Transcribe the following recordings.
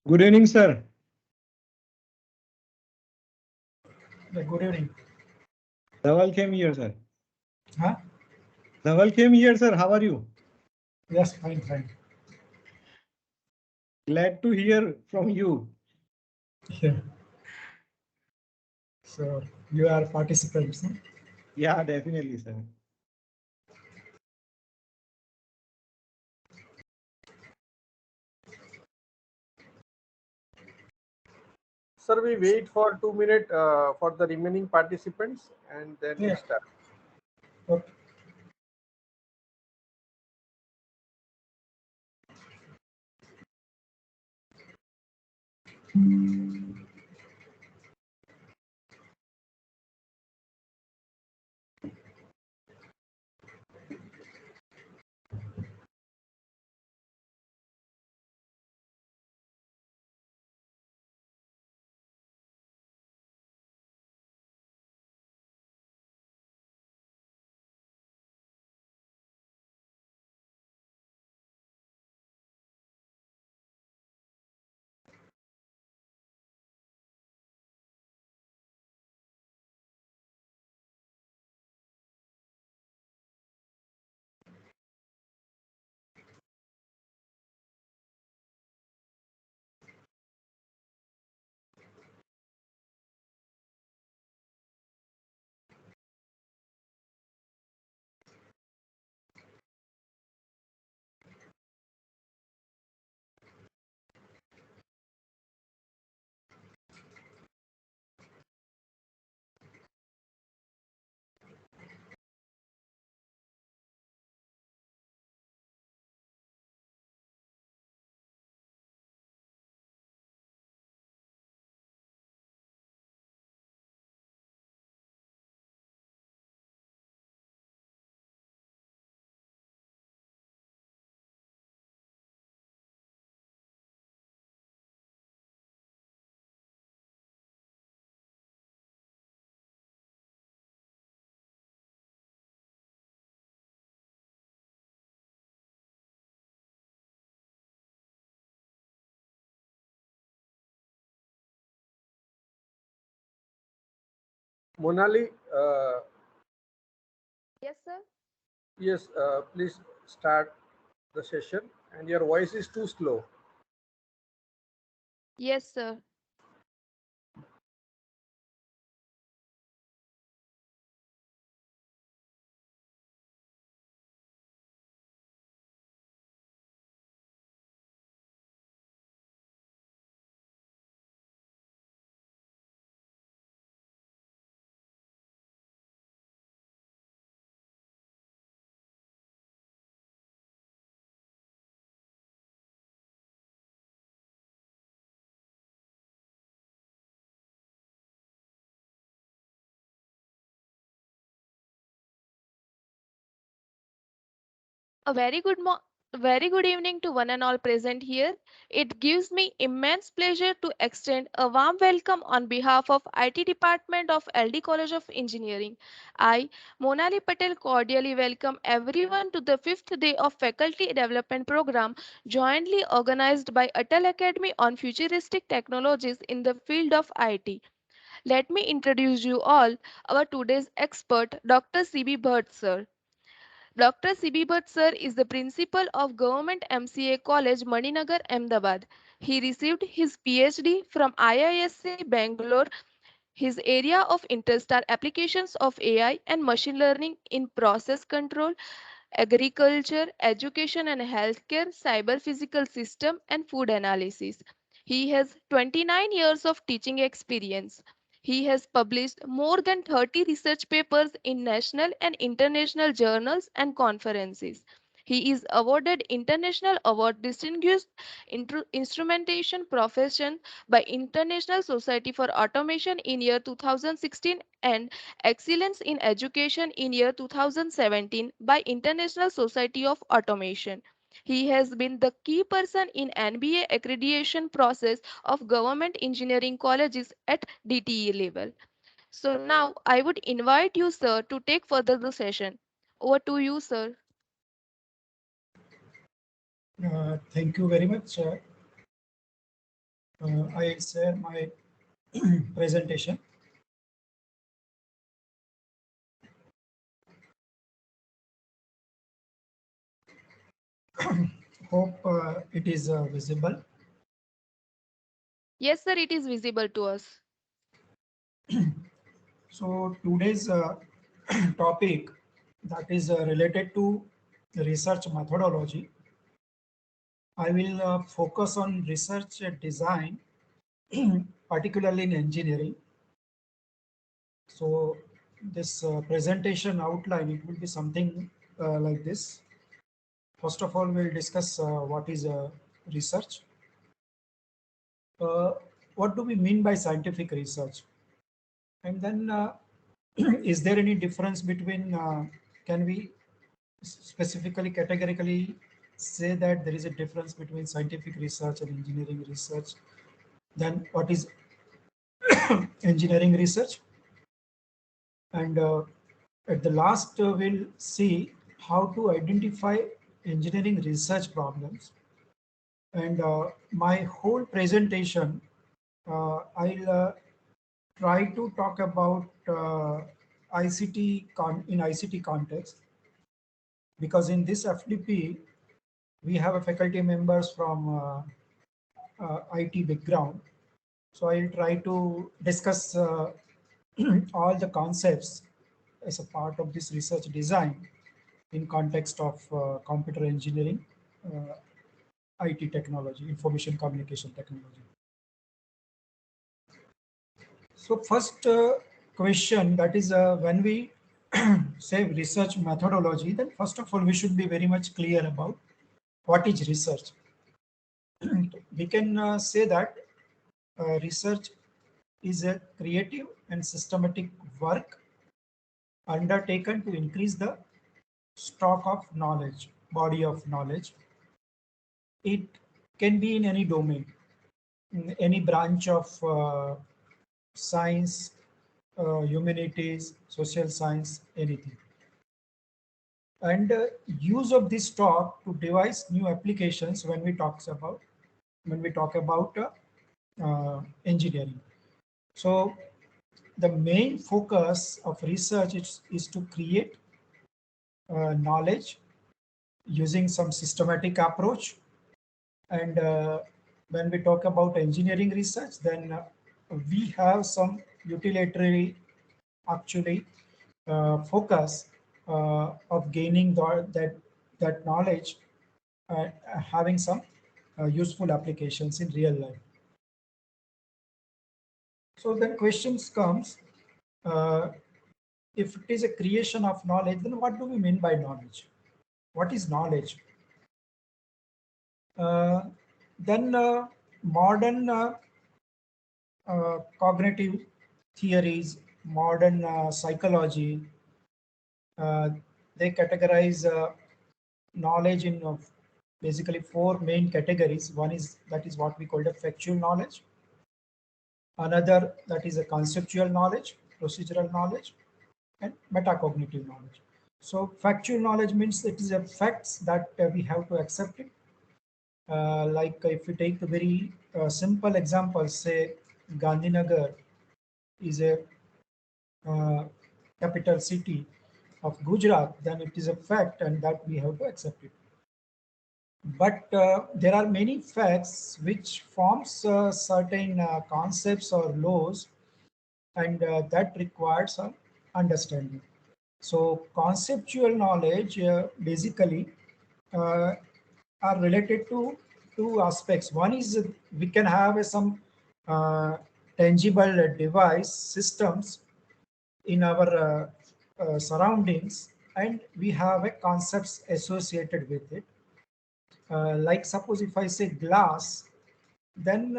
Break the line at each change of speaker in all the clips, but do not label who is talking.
Good evening, sir.
Good evening.
Dhaval came here, sir.
Huh?
Dhaval came here, sir. How are you?
Yes, fine, fine.
Glad to hear from you.
Yeah. So you are participants. Huh?
Yeah, definitely, sir.
Sir, we wait for 2 minutes for the remaining participants and then we
Yeah.
start.
Okay.
Monali,
Yes, sir.
yes, please start the session and your voice is too slow.
Yes, sir. A very good evening to one and all present here. It gives me immense pleasure to extend a warm welcome on behalf of IT Department of LD College of Engineering. I, Monali Patel, cordially welcome everyone to the fifth day of Faculty Development Program jointly organized by ATAL Academy on Futuristic Technologies in the field of IT. Let me introduce you all our today's expert, Dr. CB Bhatt, sir. Dr. C.B. Bhatt sir is the principal of Government MCA College, Maninagar, Ahmedabad. He received his PhD from IISc Bangalore. His area of interest are applications of AI and machine learning in process control, agriculture, education and healthcare, cyber physical system, and food analysis. He has 29 years of teaching experience. He has published more than 30 research papers in national and international journals and conferences. He is awarded International Award Distinguished Instrumentation Profession by International Society for Automation in year 2016 and Excellence in Education in year 2017 by International Society of Automation. He has been the key person in NBA accreditation process of government engineering colleges at DTE level. So now I would invite you, sir, to take further the session. Over to you, sir.
Thank you very much. I share my presentation. Hope it is visible.
Yes, sir, it is visible to us.
So today's topic that is related to research methodology. I will focus on research design, particularly in engineering. So this presentation outline, it will be something like this. First of all, we'll discuss what is research. Uh, what do we mean by scientific research? And then is there any difference between, can we specifically categorically say that there is a difference between scientific research and engineering research? Then what is engineering research? And at the last, we'll see how to identify engineering research problems. And my whole presentation, I'll try to talk about in ICT context, because in this FDP, we have a faculty members from IT background. So I'll try to discuss all the concepts as a part of this research design in context of computer engineering, IT technology, information communication technology. So first question, that is when we say research methodology, then first of all, we should be very much clear about what is research. We can say that research is a creative and systematic work undertaken to increase the stock of knowledge, body of knowledge. It can be in any domain, in any branch of science, humanities, social science, anything. And use of this stock to devise new applications when we talk about engineering. So the main focus of research is to create knowledge using some systematic approach. And when we talk about engineering research, then we have some utilitarian actually focus of gaining that knowledge, having some useful applications in real life. So then questions comes, if it is a creation of knowledge, then what do we mean by knowledge? What is knowledge? Then modern cognitive theories, modern psychology, they categorize knowledge in basically four main categories. One is what we call the factual knowledge. Another, that is a conceptual knowledge, procedural knowledge, and metacognitive knowledge. So factual knowledge means it is a facts that we have to accept it. Like if we take a very simple example, say Gandhinagar is a capital city of Gujarat, then it is a fact and that we have to accept it. But there are many facts which forms certain concepts or laws, and that requires some understanding. So conceptual knowledge basically uh, are related to two aspects. One is we can have some tangible device systems in our surroundings, and we have a concepts associated with it. Like suppose if I say glass, then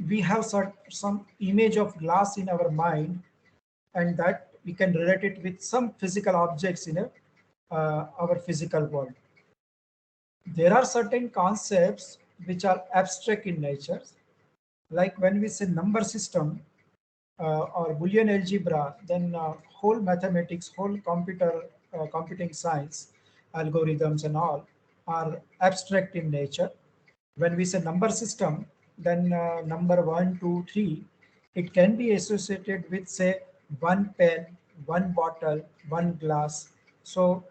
we have some image of glass in our mind, and that we can relate it with some physical objects in our physical world. There are certain concepts which are abstract in nature, like when we say number system or Boolean algebra, then whole mathematics, whole computing science, algorithms and all are abstract in nature. When we say number system, then number 1, 2, 3, it can be associated with, say, one pen, one bottle, one glass. So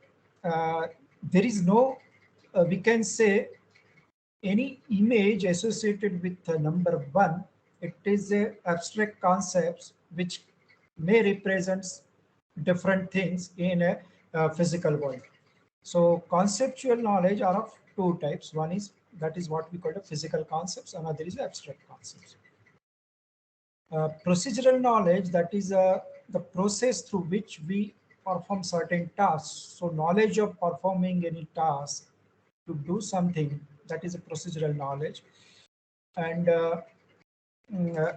there is no, we can say, any image associated with the number 1. It is a abstract concepts which may represent different things in a physical world. So conceptual knowledge are of two types. One is, that is what we call the physical concepts, another is abstract concepts. Procedural knowledge, that is the process through which we perform certain tasks. So knowledge of performing any task to do something, that is a procedural knowledge. And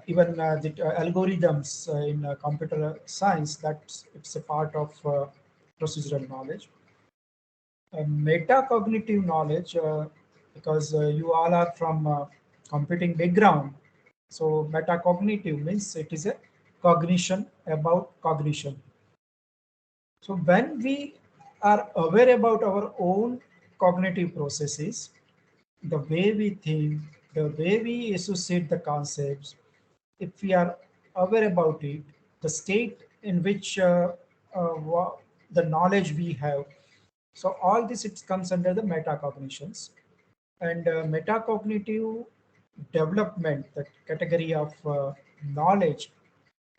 even the algorithms in computer science, that's it's a part of procedural knowledge. Metacognitive knowledge, because you all are from computing background. So metacognitive means it is a cognition about cognition. So when we are aware about our own cognitive processes, the way we think, the way we associate the concepts, if we are aware about it, the state in which the knowledge we have. So all this, it comes under the metacognitions. And metacognitive development, the category of knowledge,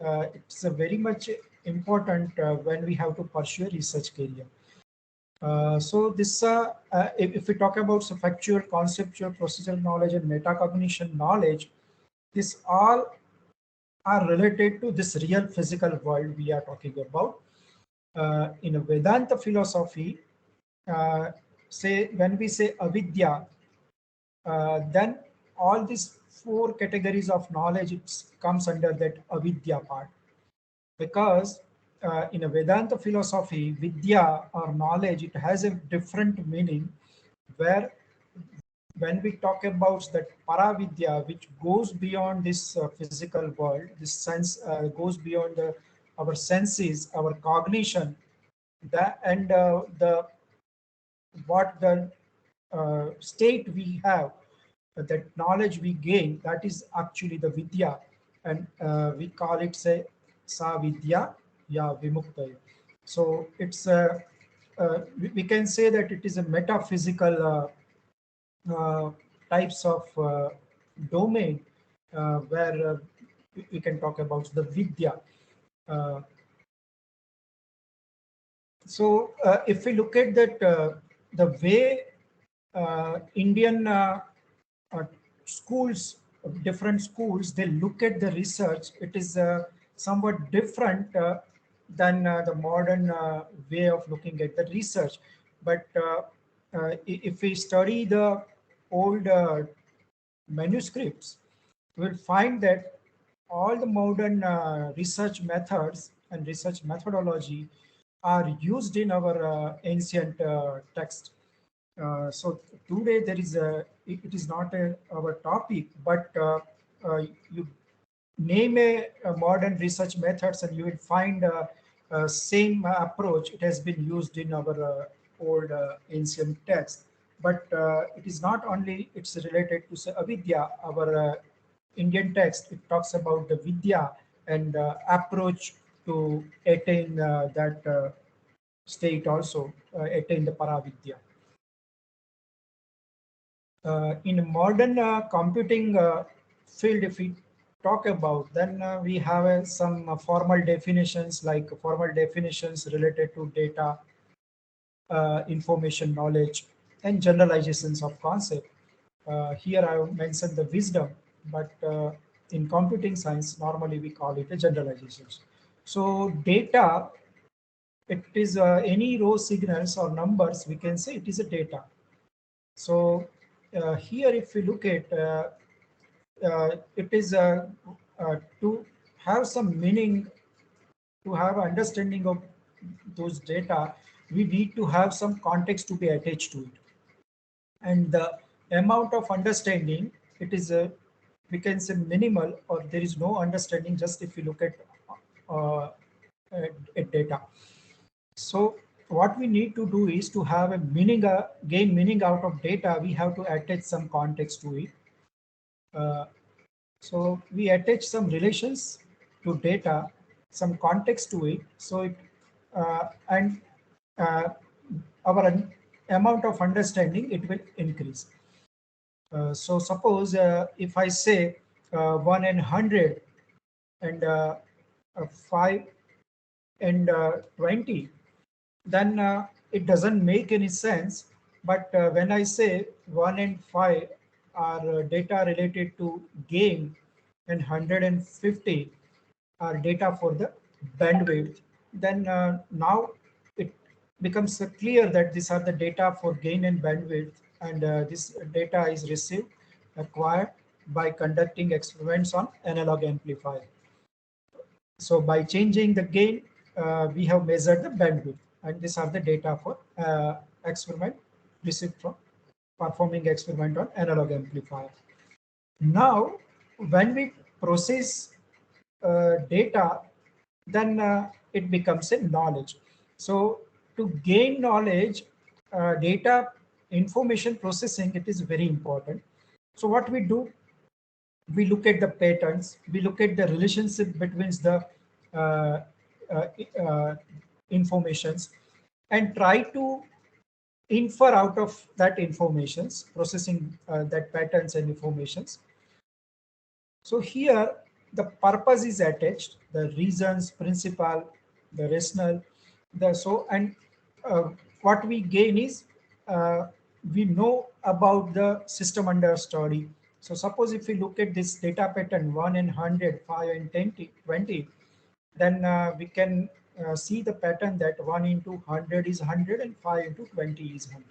it's a very much important when we have to pursue a research career. So this, if we talk about factual, conceptual, procedural knowledge and metacognition knowledge, this all are related to this real physical world we are talking about. In a Vedanta philosophy, say when we say avidya, then all these four categories of knowledge, it comes under that avidya part. Because in a Vedanta philosophy, vidya or knowledge, it has a different meaning, where when we talk about that paravidya, which goes beyond this physical world, this sense goes beyond our senses, our cognition, that, and the what the state we have, that knowledge we gain, that is actually the vidya, and we call it, say, sa vidya ya vimukta. So it's we can say that it is a metaphysical types of domain where we can talk about the vidya. So if we look at that, the way Indian schools, different schools, they look at the research, it is somewhat different than the modern way of looking at the research. But if we study the old manuscripts, we will find that all the modern research methods and research methodology are used in our ancient text. So today there is it is not our topic, but you name a modern research methods and you will find same approach. It has been used in our old ancient text. But it is not only, it's related to, say, avidya, our Indian text. It talks about the vidya and approach to attain that state, also attain the paravidya. In modern computing field, if we talk about, then we have some formal definitions, like formal definitions related to data, information, knowledge, and generalizations of concept. Here I have mentioned the wisdom, but in computing science, normally we call it a generalizations. So data, it is any raw signals or numbers, we can say it is a data. So here, if we look at, it is to have some meaning, to have understanding of those data, we need to have some context to be attached to it. And the amount of understanding, it is we can say minimal, or there is no understanding just if you look at data. So what we need to do is to have a meaning, gain meaning out of data, we have to attach some context to it. So we attach some relations to data, some context to it. So it and our amount of understanding it will increase. So suppose if I say 1 and 100 and 5 and 20, then it doesn't make any sense. But when I say 1 and 5 are data related to game and 150 are data for the bandwidth, then now it becomes clear that these are the data for gain and bandwidth, and this data is received, acquired by conducting experiments on analog amplifier. So by changing the gain, we have measured the bandwidth, and these are the data for experiment received from performing experiment on analog amplifier. Now, when we process data, then it becomes a knowledge. So to gain knowledge, data information processing, it is very important. So what we do, we look at the patterns, we look at the relationship between the uh, uh, uh, informations, and try to infer out of that informations, processing that patterns and informations. So here the purpose is attached, the reasons, principle, the rational, the so and what we gain is we know about the system under study. So suppose if we look at this data pattern 1 and 100, 5 and 10, 20, then we can see the pattern that 1 into 100 is 100 and 5 into 20 is 100.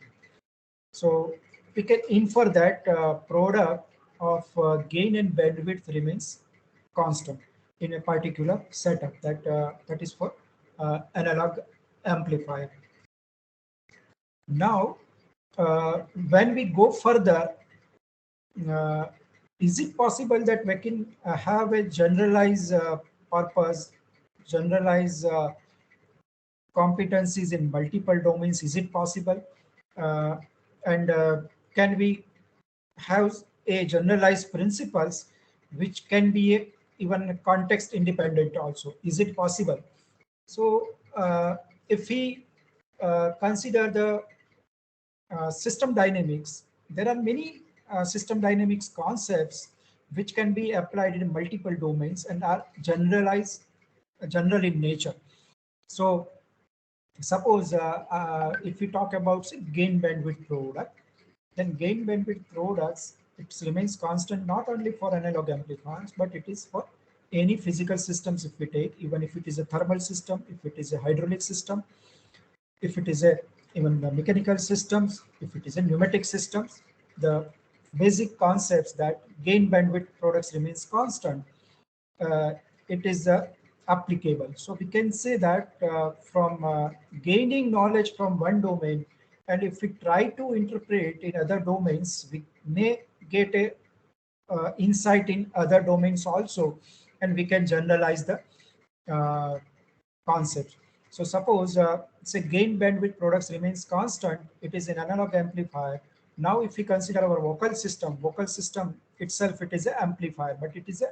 So we can infer that product of gain and bandwidth remains constant in a particular setup that is for analog amplifier. Now, when we go further, uh, is it possible that we can have a generalized purpose, generalized competencies in multiple domains? Is it possible? Uh, and can we have a generalized principles which can be even context independent also? Is it possible? So if we consider the system dynamics, there are many system dynamics concepts which can be applied in multiple domains and are generalized, general in nature. So suppose if we talk about say, gain bandwidth product, then gain bandwidth products, it remains constant not only for analog amplifiers, but it is for any physical systems if we take, even if it is a thermal system, if it is a hydraulic system, if it is a even the mechanical systems, if it is a pneumatic systems, the basic concepts that gain bandwidth products remains constant, uh, it is applicable. So we can say that from gaining knowledge from one domain, and if we try to interpret in other domains, we may get a insight in other domains also, and we can generalize the uh, concept. So suppose say gain bandwidth products remains constant, it is an analog amplifier. Now if we consider our vocal system itself, it is an amplifier, but it is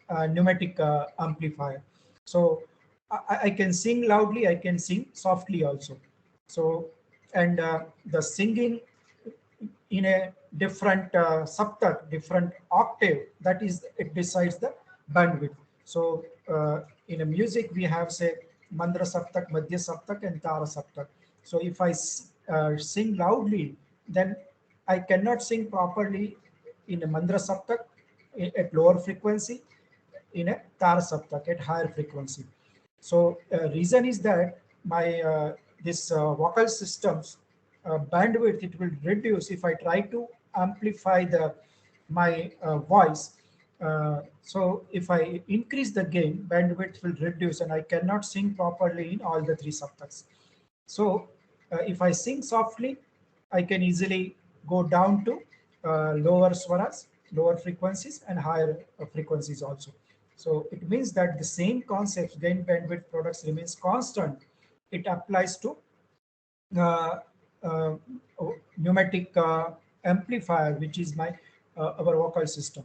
a pneumatic amplifier. So I can sing loudly, I can sing softly also. So and the singing in a different different octave, that is, it decides the bandwidth. So in a music, we have say mandra saptak, madhya saptak, and tara saptak. So if I sing loudly, then I cannot sing properly in a mandra saptak at lower frequency, in a tara saptak at higher frequency. So reason is that my this vocal systems bandwidth, it will reduce if I try to amplify the my voice. So if I increase the gain, bandwidth will reduce and I cannot sing properly in all the three saptaks. So if I sing softly, I can easily go down to lower swaras, lower frequencies, and higher frequencies also. So it means that the same concepts, gain bandwidth products remains constant. It applies to uh, uh, pneumatic amplifier, which is my our vocal system.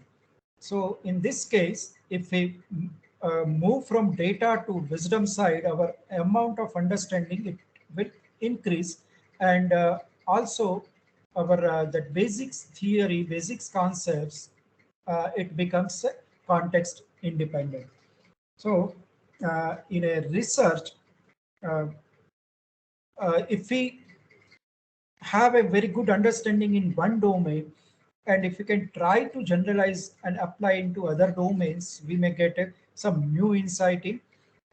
So in this case, if we move from data to wisdom side, our amount of understanding it will increase, and also our that basics theory, basics concepts, it becomes context independent. So in a research, uh, if we have a very good understanding in one domain, and if we can try to generalize and apply into other domains, we may get some new insight in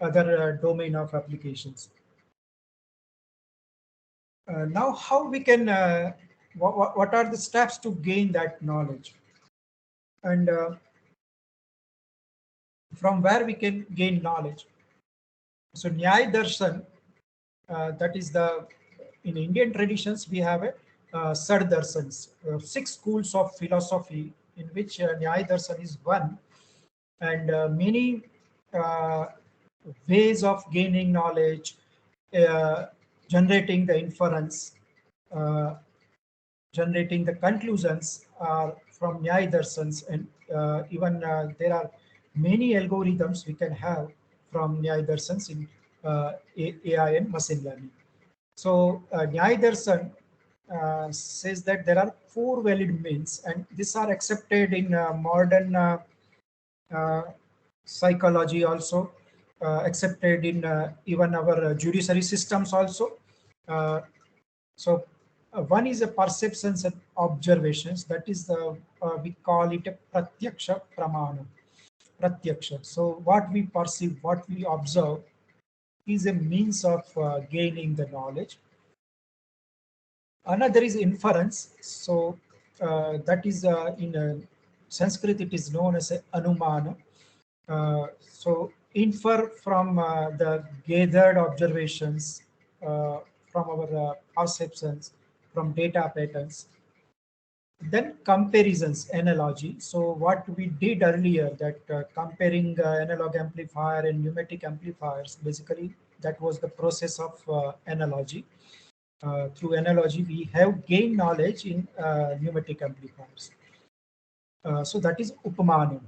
other domain of applications. Now, how we can, what are the steps to gain that knowledge? And from where we can gain knowledge? So Nyaya Darshan, that is the, in Indian traditions, we have a Sad Darshans, 6 schools of philosophy, in which Nyaya Darshan is one, and many uh, ways of gaining knowledge, uh, generating the inference, uh, generating the conclusions are from Nyaya Darshans, and even there are many algorithms we can have from Nyaya Darshans in AI and machine learning. So Nyaya Darshan says that there are 4 valid means, and these are accepted in modern uh, psychology also, accepted in even our judiciary systems also. Uh, so one is a perceptions and observations. That is the we call it a pratyaksha pramana. Pratyaksha. So what we perceive, what we observe, is a means of gaining the knowledge. Another is inference. So that is in Sanskrit it is known as a anumana. So infer from the gathered observations, from our perceptions, from data patterns. Then comparisons, analogy. So what we did earlier, that comparing analog amplifier and pneumatic amplifiers, basically that was the process of analogy. Through analogy, we have gained knowledge in pneumatic amplifiers. So that is Upamanam.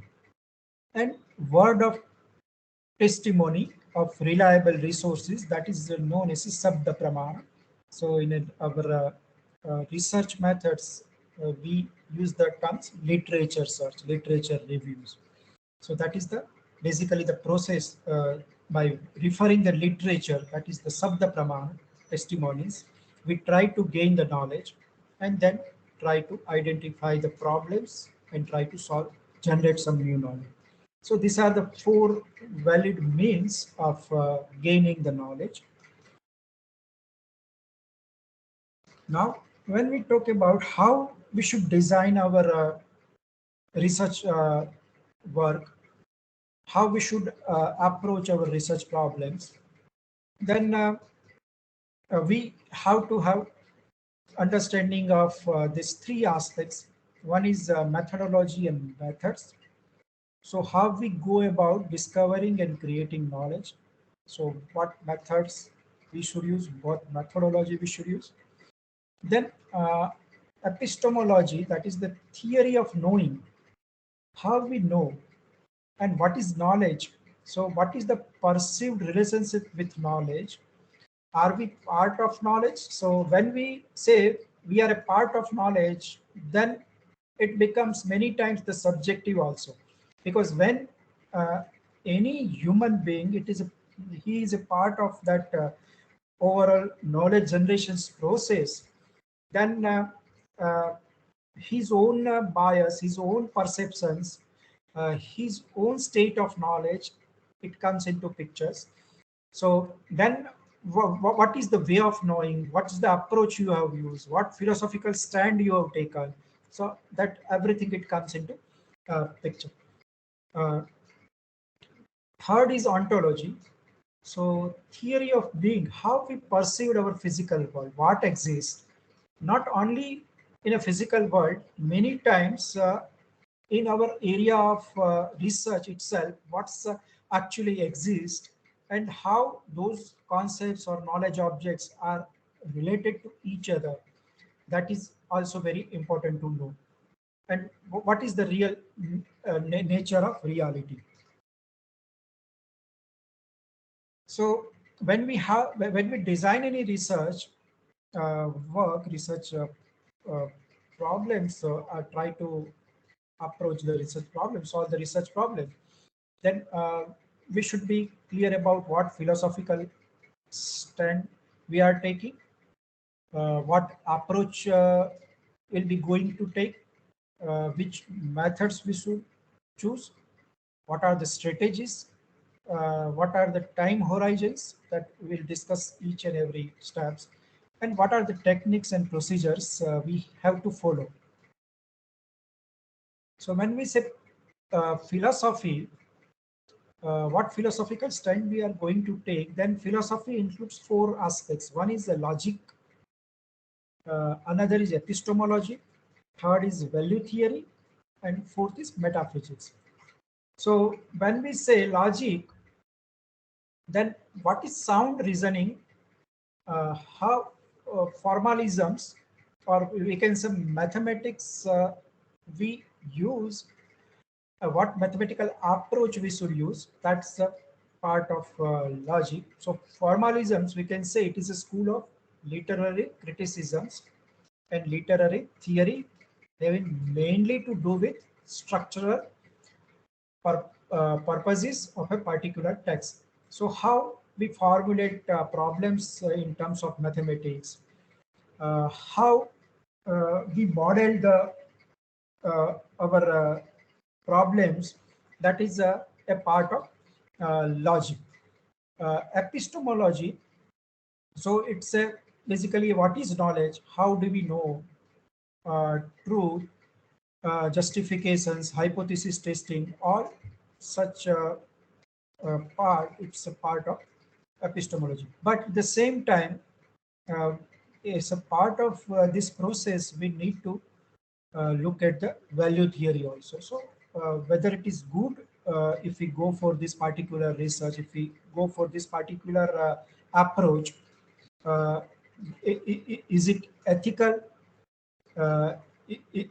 And word of testimony of reliable resources, that is known as Sabda Pramana. So in our research methods, we use the terms literature search, literature reviews. So that is the basically the process by referring the literature, that is the Sabda Pramana testimonies. We try to gain the knowledge and then try to identify the problems and try to solve, generate some new knowledge. So these are the 4 valid means of gaining the knowledge. Now, when we talk about how we should design our research work, how we should approach our research problems, then we have to have understanding of these 3 aspects. One is methodology and methods. So how we go about discovering and creating knowledge. So what methods we should use, what methodology we should use. Then epistemology, that is the theory of knowing, how we know, and what is knowledge. So what is the perceived relationship with knowledge? Are we part of knowledge? So when we say we are a part of knowledge, then it becomes many times the subjective also, because when uh, any human being, he is a part of that overall knowledge generations process, then his own bias, his own perceptions, his own state of knowledge, it comes into pictures. So then what is the way of knowing, what is the approach you have used, what philosophical stand you have taken, so that everything it comes into picture. uh, Third is ontology. So theory of being, how we perceived our physical world, what exists, not only in a physical world, many times in our area of research itself, what's actually exists, and how those concepts or knowledge objects are related to each other. That is also very important to know. and what is the real nature of reality. So when we design any research research problems, try to approach the research problem, solve the research problem, then we should be clear about what philosophical stand we are taking, what approach will be going to take, which methods we should choose, what are the strategies, what are the time horizons that we'll discuss each and every steps, and what are the techniques and procedures we have to follow. So when we say philosophy, what philosophical stand we are going to take, then philosophy includes four aspects. One is the logic, another is epistemology, third is value theory, and fourth is metaphysics. So when we say logic, then what is sound reasoning, how formalisms, or we can say mathematics we use, what mathematical approach we should use, that's a part of logic. So formalisms, we can say it is a school of literary criticisms and literary theory, having mainly to do with structural purposes of a particular text. So how we formulate problems in terms of mathematics, how we model the our problems, that is a part of logic. Epistemology, so it's a basically what is knowledge, how do we know truth, justifications, hypothesis testing, all such part, it's a part of epistemology. But at the same time, uh, as a part of this process, we need to look at the value theory also. So whether it is good if we go for this particular research, if we go for this particular approach, uh, is it ethical? Uh, i- i-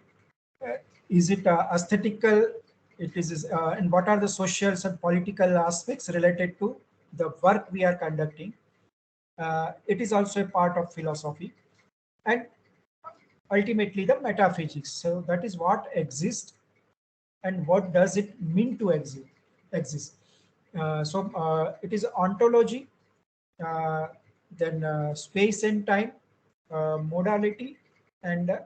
is it aesthetical? It is, and what are the social and political aspects related to the work we are conducting? It is also a part of philosophy, and ultimately the metaphysics. So that is what exists and what does it mean to exist. It is ontology, uh, then space and time, modality, and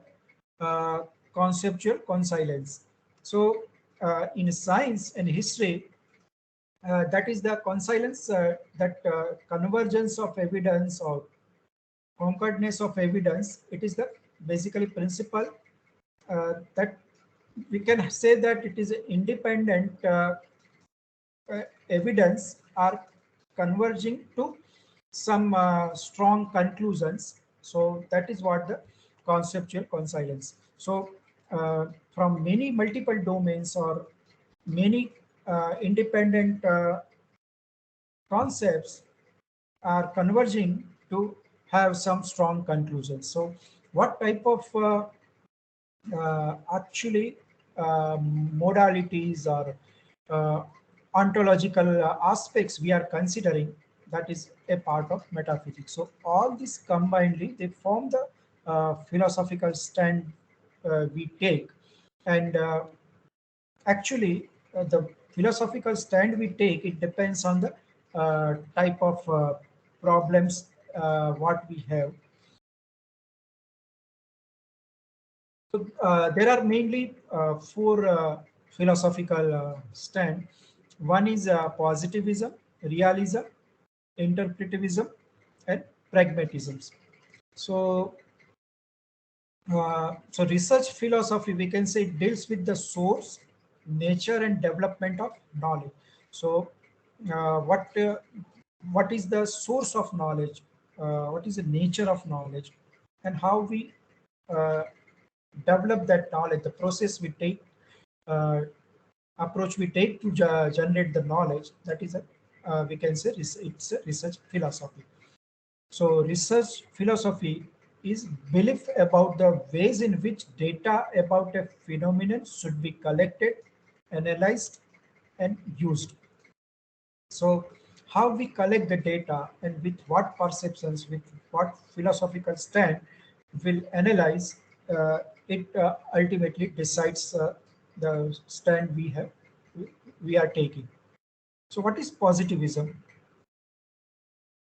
conceptual conscience. So in science and history, that is the conscience, that convergence of evidence or concordance of evidence. It is the basically principle that we can say that it is independent evidence are converging to some strong conclusions. So that is what the conceptual conscience. So from many multiple domains or many independent concepts are converging to have some strong conclusions. So what type of actually modalities or ontological aspects we are considering, that is a part of metaphysics. So all this combinedly, they form the philosophical stand we take. And actually, the philosophical stand we take, it depends on the type of problems what we have. So there are mainly four philosophical stand. One is positivism, realism, interpretivism, and pragmatism. So, so research philosophy, we can say, it deals with the source, nature, and development of knowledge. So, uh, what uh, what is the source of knowledge? What is the nature of knowledge, and how we uh, develop that knowledge? The process we take, uh, approach we take to generate the knowledge. That is a we can say it's a research philosophy. So research philosophy is belief about the ways in which data about a phenomenon should be collected, analyzed, and used. So how we collect the data and with what perceptions, with what philosophical stand will analyze, it ultimately decides the stand we are taking. So what is positivism?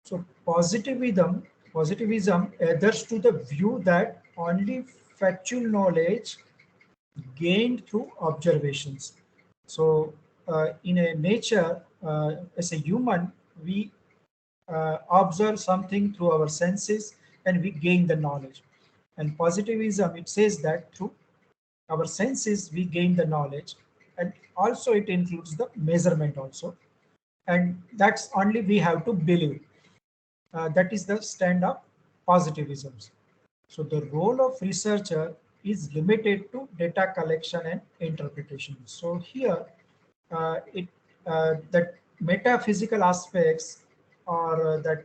So positivism adheres to the view that only factual knowledge gained through observations. So in a nature, as a human, we observe something through our senses and we gain the knowledge. And positivism, it says that through our senses we gain the knowledge, and also it includes the measurement also, and that's only we have to believe. That is the stand of positivism. So the role of researcher is limited to data collection and interpretation. So here, it that metaphysical aspects or that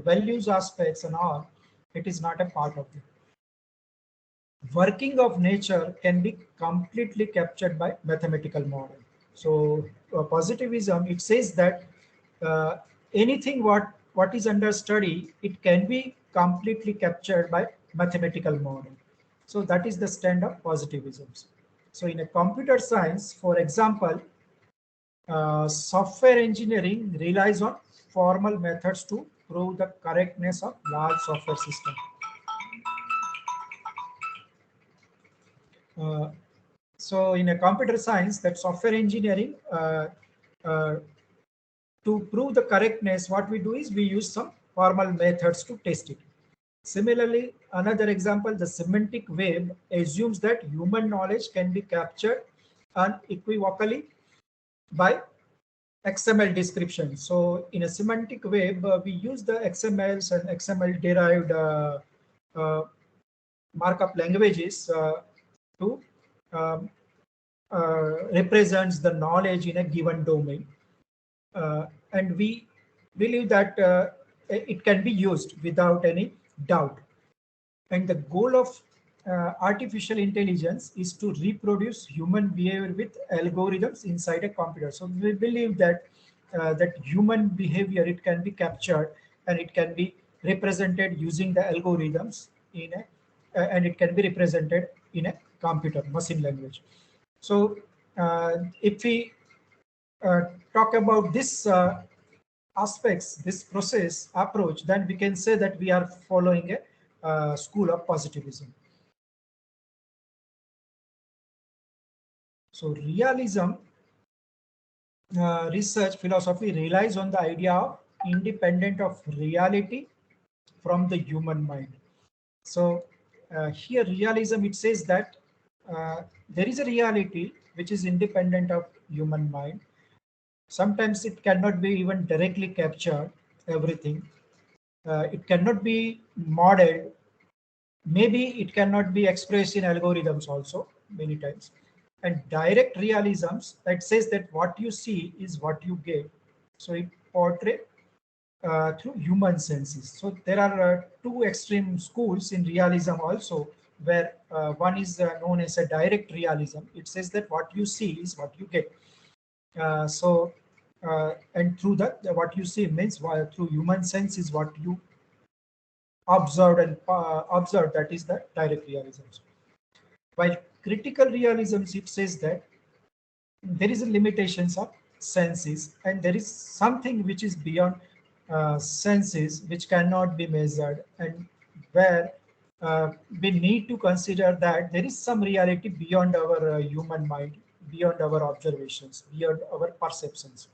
values aspects and all, it is not a part of it. Working of nature can be completely captured by mathematical model. So positivism, it says that uh, anything what is under study, it can be completely captured by mathematical model. So that is the stand of positivism. So in a computer science, for example, software engineering relies on formal methods to prove the correctness of large software system. Uh, so in a computer science, that software engineering, uh, to prove the correctness, what we do is we use some formal methods to test it. Similarly, another example, the semantic web assumes that human knowledge can be captured unequivocally by XML description. So in a semantic web, we use the XMLs and XML derived uh, markup languages to um, represents the knowledge in a given domain. And we believe that it can be used without any doubt. And the goal of artificial intelligence is to reproduce human behavior with algorithms inside a computer. So we believe that that human behavior, it can be captured and it can be represented using the algorithms in a and it can be represented in a computer machine language. So if we talk about this aspects, this process approach, then we can say that we are following a school of positivism. So realism research philosophy relies on the idea of independent of reality from the human mind. So here realism, it says that there is a reality which is independent of human mind. Sometimes it cannot be even directly captured, everything. It cannot be modeled. Maybe it cannot be expressed in algorithms also many times. And direct realisms, that says that what you see is what you get. So it portrays through human senses. So there are two extreme schools in realism also, where one is known as a direct realism. It says that what you see is what you get. And through that, what you see means through human sense is what you observed and observed, that is the direct realism. While critical realism, it says that there is a limitations of senses and there is something which is beyond senses which cannot be measured, and where we need to consider that there is some reality beyond our human mind, beyond our observations, beyond our perceptions.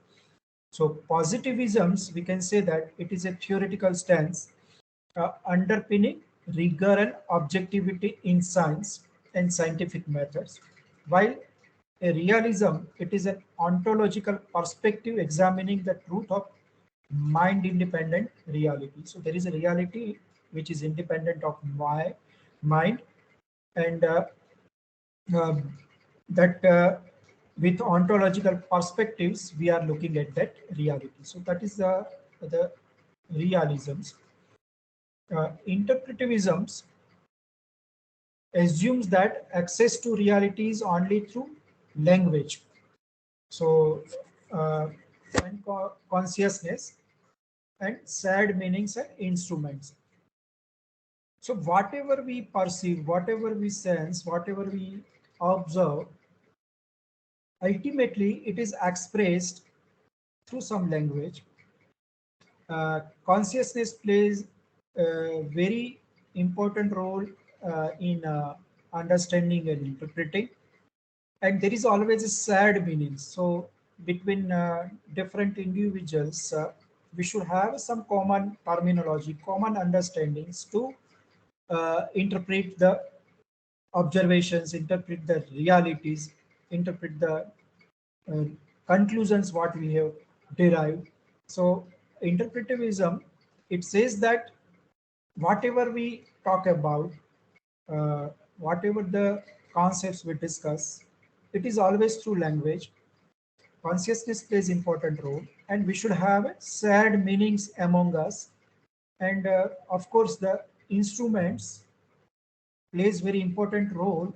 So positivisms, we can say that it is a theoretical stance underpinning rigor and objectivity in science and scientific methods, while a realism, it is an ontological perspective examining the truth of mind-independent reality. So there is a reality which is independent of my mind, and uh, that with ontological perspectives, we are looking at that reality. So that is the realisms. Interpretivisms, assumes that access to reality is only through language. So, and consciousness and sad meanings and instruments. So whatever we perceive, whatever we sense, whatever we observe, ultimately it is expressed through some language. Consciousness plays a very important role in understanding and interpreting, and there is always a sad meaning. So between different individuals, we should have some common terminology, common understandings to interpret the observations, interpret the realities, interpret the uh, conclusions what we have derived. So interpretivism, it says that whatever we talk about, whatever the concepts we discuss, it is always through language. Consciousness plays important role, and we should have shared meanings among us. And of course, the instruments plays very important role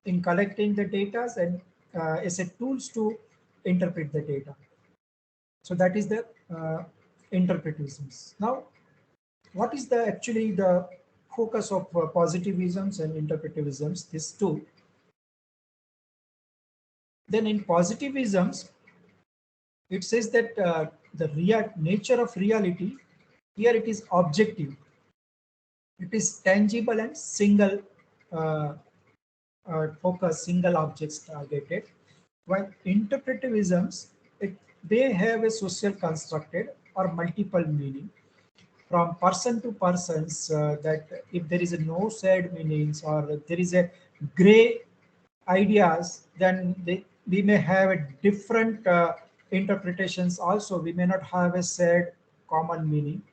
in collecting the data and as a tools to interpret the data. So that is the interpretivisms. Now, what is the actually the focus of positivisms and interpretivisms? These two. Then in positivisms, it says that the real nature of reality here it is objective. It is tangible and single focus, single objects targeted. While interpretivisms, they have a social constructed or multiple meaning from person to persons, that if there is a no sad meanings or there is a gray ideas, then we may have a different interpretations also. We may not have a sad common meaning.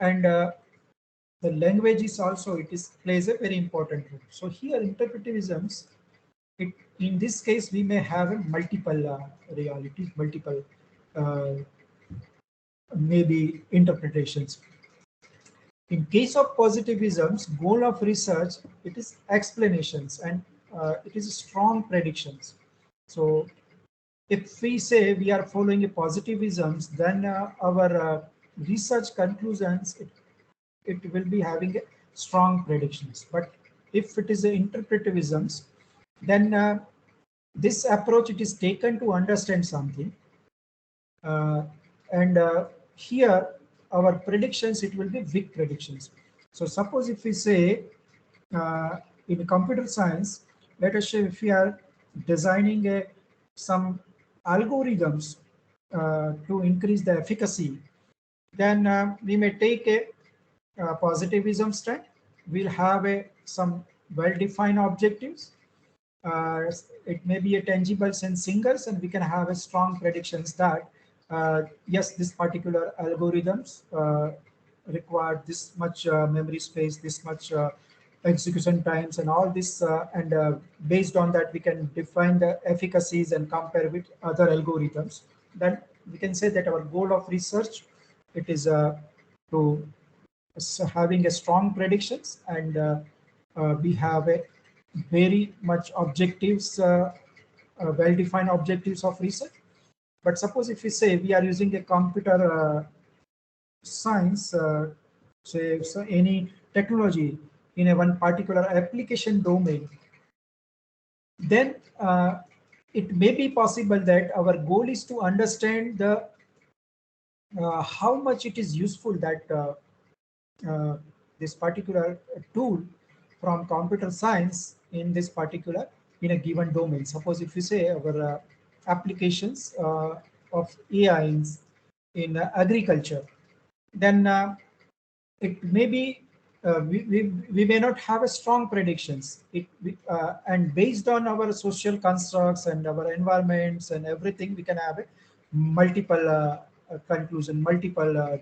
And the language is also, it is plays a very important role. So here interpretivisms, in this case, we may have a multiple realities, multiple uh, maybe interpretations. In case of positivism's goal of research, it is explanations and it is strong predictions. So if we say we are following a positivisms, then our research conclusions, it will be having a strong predictions. But if it is a interpretivisms, then this approach it is taken to understand something, and here our predictions it will be weak predictions. So suppose if we say in computer science, let us say if we are designing some algorithms to increase the efficacy, then we may take a positivism stand. We'll have some well-defined objectives. It may be a tangible sense singles, and we can have a strong predictions that yes, this particular algorithms require this much memory space, this much execution times, and all this, and based on that we can define the efficacies and compare with other algorithms. Then we can say that our goal of research, it is to having a strong predictions, and we have a very much objectives, well-defined objectives of research. But suppose if we say we are using a computer science, say so any technology in a one particular application domain, then it may be possible that our goal is to understand the how much it is useful that this particular tool from computer science in this particular in a given domain. Suppose if we say our applications of AI in agriculture, then it may be we may not have a strong predictions. And based on our social constructs and our environments and everything, we can have a multiple conclusion, multiple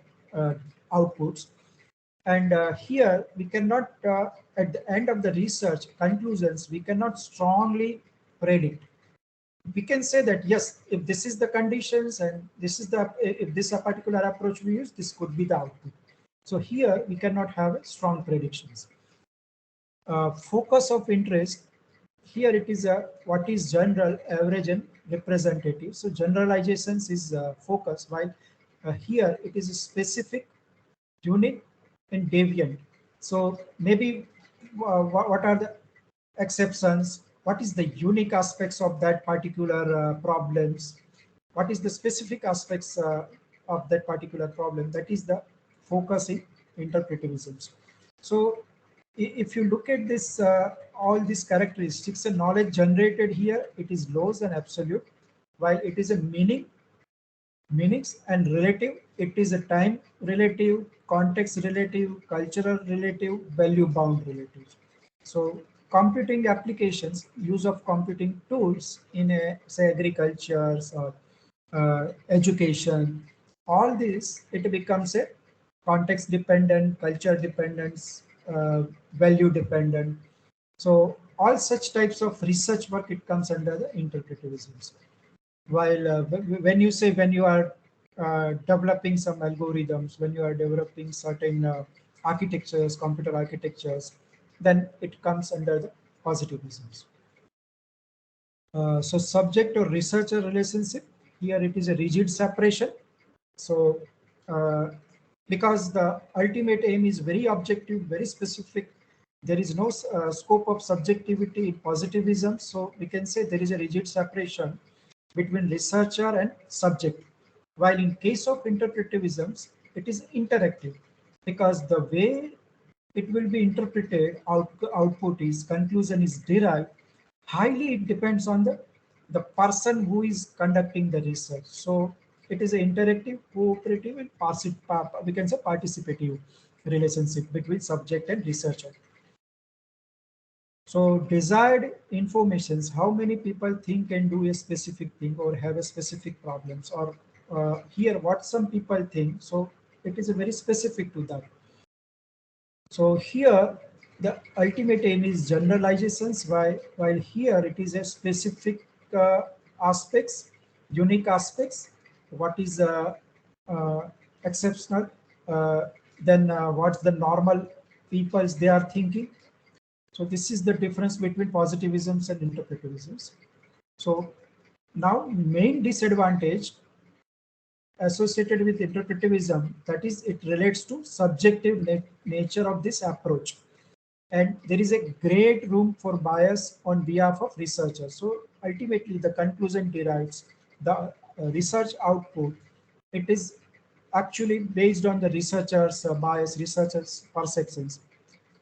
outputs. And here we cannot, at the end of the research conclusions, we cannot strongly predict. We can say that yes, if this is the conditions and this is the, if this a particular approach we use, this could be the output. So here we cannot have strong predictions. focus of interest, here it is a what is general, average, and representative. So generalizations is focus, while here it is specific, unique, and deviant. So maybe what are the exceptions? What is the unique aspects of that particular problems? What is the specific aspects of that particular problem? That is the focus in interpretivisms. So if you look at this, all these characteristics, the knowledge generated here, it is lows and absolute, while it is a meanings and relative, it is a time relative, context relative, cultural relative, value bound relative. So computing applications, use of computing tools in a, say, agriculture or education, all this, it becomes a context dependent, culture dependent, value dependent. So all such types of research work, it comes under the interpretivisms. While when you say, when you are developing some algorithms, when you are developing certain architectures, computer architectures, then it comes under the positivisms. So subject or researcher relationship, here it is a rigid separation. So because the ultimate aim is very objective, very specific, there is no scope of subjectivity in positivism. So we can say there is a rigid separation between researcher and subject. While in case of interpretivisms, it is interactive, because the way it will be interpreted, output is, conclusion is derived, highly it depends on the person who is conducting the research. So it is an interactive, cooperative, and we can say participative relationship between subject and researcher. So desired informations, how many people think and do a specific thing or have a specific problems, or here what some people think. So it is a very specific to that. So here the ultimate aim is generalizations, while here it is a specific aspects, unique aspects, what is exceptional, then what's the normal peoples they are thinking. So this is the difference between positivisms and interpretivisms. So now main disadvantage associated with interpretivism, that is it relates to subjective nature of this approach. And there is a great room for bias on behalf of researchers. So ultimately the conclusion derives, the research output, it is actually based on the researchers' bias, researchers' perceptions.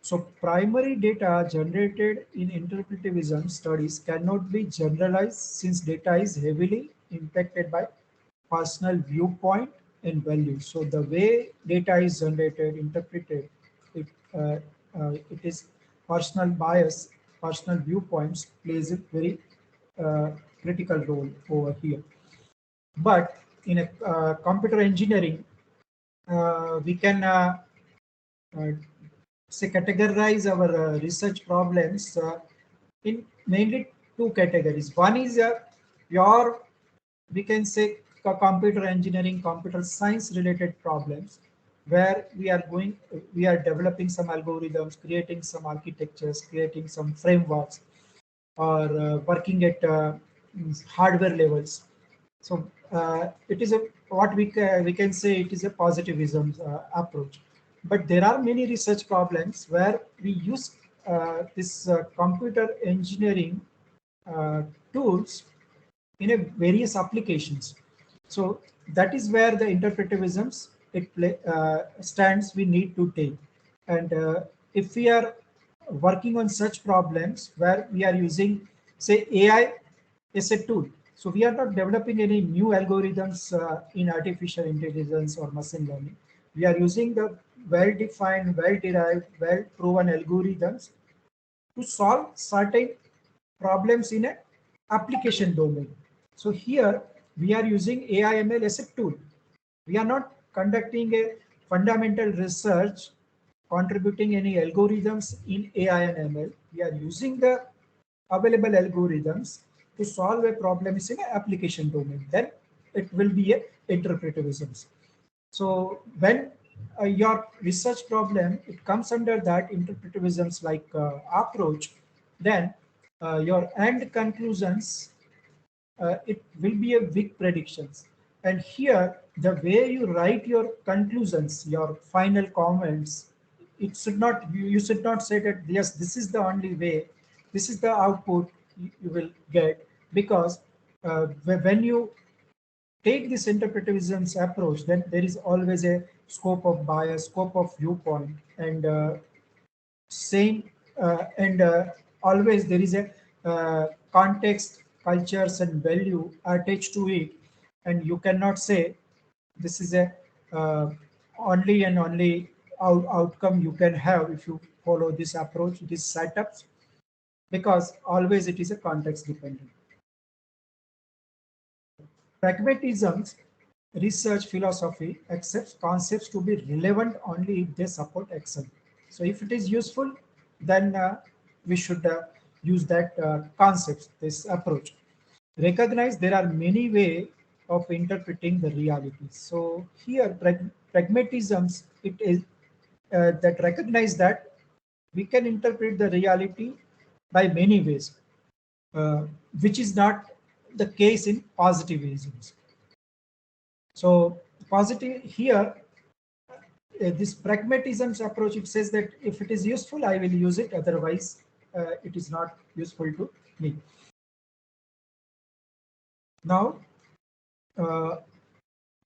So primary data generated in interpretivism studies cannot be generalized, since data is heavily impacted by personal viewpoint and value. So the way data is generated, interpreted, it, it is personal bias, personal viewpoints plays a very critical role over here. But in a computer engineering, we can say categorize our research problems in mainly two categories. One is pure, we can say, computer engineering, computer science related problems, where we are developing some algorithms, creating some architectures, creating some frameworks, or working at hardware levels. So it is a what we can say it is a positivism approach. But there are many research problems where we use this computer engineering tools in a various applications. So that is where the interpretivisms stands we need to take. And if we are working on such problems where we are using, say, AI as a tool, so we are not developing any new algorithms in artificial intelligence or machine learning. We are using the well-defined, well-derived, well-proven algorithms to solve certain problems in an application domain. So here we are using AI ML as a tool. We are not conducting a fundamental research, contributing any algorithms in AI and ML. We are using the available algorithms to solve a problem in an application domain. Then it will be a interpretivisms. So when your research problem, it comes under that interpretivisms like approach, then your end conclusions, it will be a weak predictions. And here, the way you write your conclusions, your final comments, it should not, you should not say that, yes, this is the only way, this is the output you will get, because when you take this interpretivism approach, then there is always a scope of bias, scope of viewpoint, and same and always there is a context, cultures, and value attached to it, and you cannot say this is a only and only outcome you can have if you follow this approach, these setups, because always it is a context dependent. Pragmatism's research philosophy accepts concepts to be relevant only if they support action. So if it is useful, then we should use that concepts, this approach. Recognize there are many ways of interpreting the reality. So here, pragmatisms, it is that recognize that we can interpret the reality by many ways, which is not the case in positivism. So positive here, this pragmatism's approach, it says that if it is useful, I will use it. Otherwise, it is not useful to me. Now,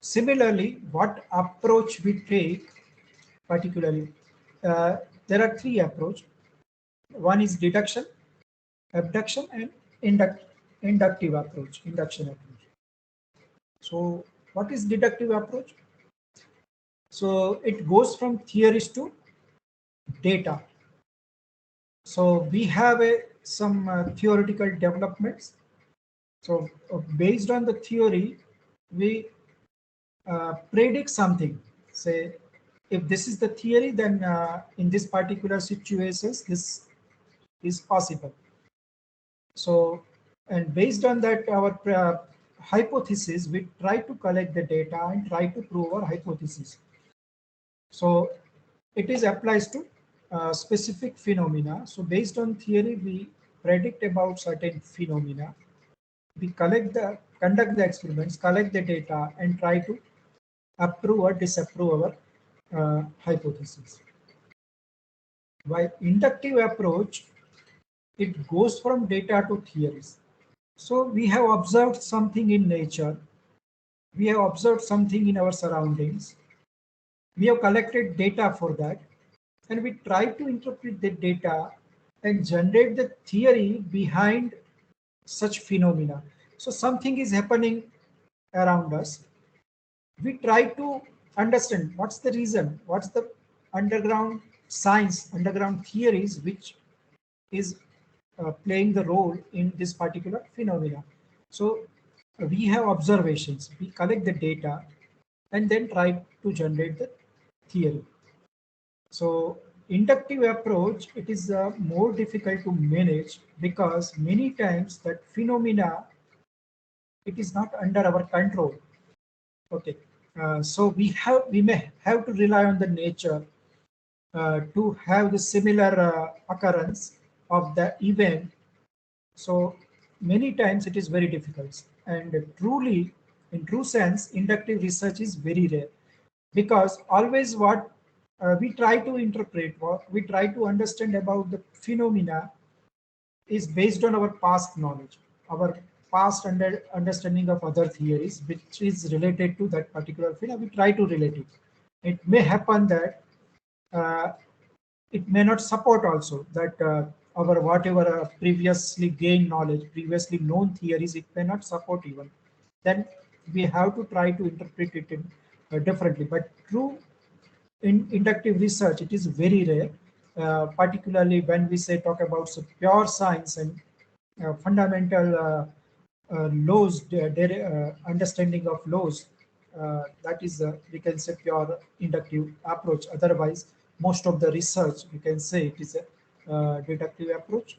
similarly, what approach we take, particularly, there are three approaches. One is deduction, abduction, and inductive approach, induction approach. So what is deductive approach? So it goes from theories to data. So we have some theoretical developments. So based on the theory, we predict something. Say, if this is the theory, then in this particular situations, this is possible. So, and based on that, our hypothesis, we try to collect the data and try to prove our hypothesis. So it is applies to specific phenomena. So based on theory, we predict about certain phenomena. We conduct the experiments, collect the data, and try to approve or disapprove our hypothesis. While inductive approach, it goes from data to theories. So we have observed something in nature. We have observed something in our surroundings. We have collected data for that, and we try to interpret the data and generate the theory behind such phenomena. So something is happening around us. We try to understand what's the reason, what's the underground science, underground theories which is playing the role in this particular phenomena. So we have observations, we collect the data, and then try to generate the theory. So inductive approach, it is more difficult to manage because many times that phenomena, it is not under our control. Okay, so we may have to rely on the nature to have the similar occurrence of the event. So many times it is very difficult, and truly, in true sense, inductive research is very rare, because always what we try to interpret, what we try to understand about the phenomena is based on our past knowledge, our past understanding of other theories, which is related to that particular phenomena. We try to relate it. It may happen that it may not support also that our whatever previously gained knowledge, previously known theories, it may not support even. Then we have to try to interpret it in, differently. But true in inductive research, it is very rare, particularly when we say talk about pure science and fundamental laws, understanding of laws. That is, we can say, pure inductive approach. Otherwise, most of the research, we can say it is a deductive approach.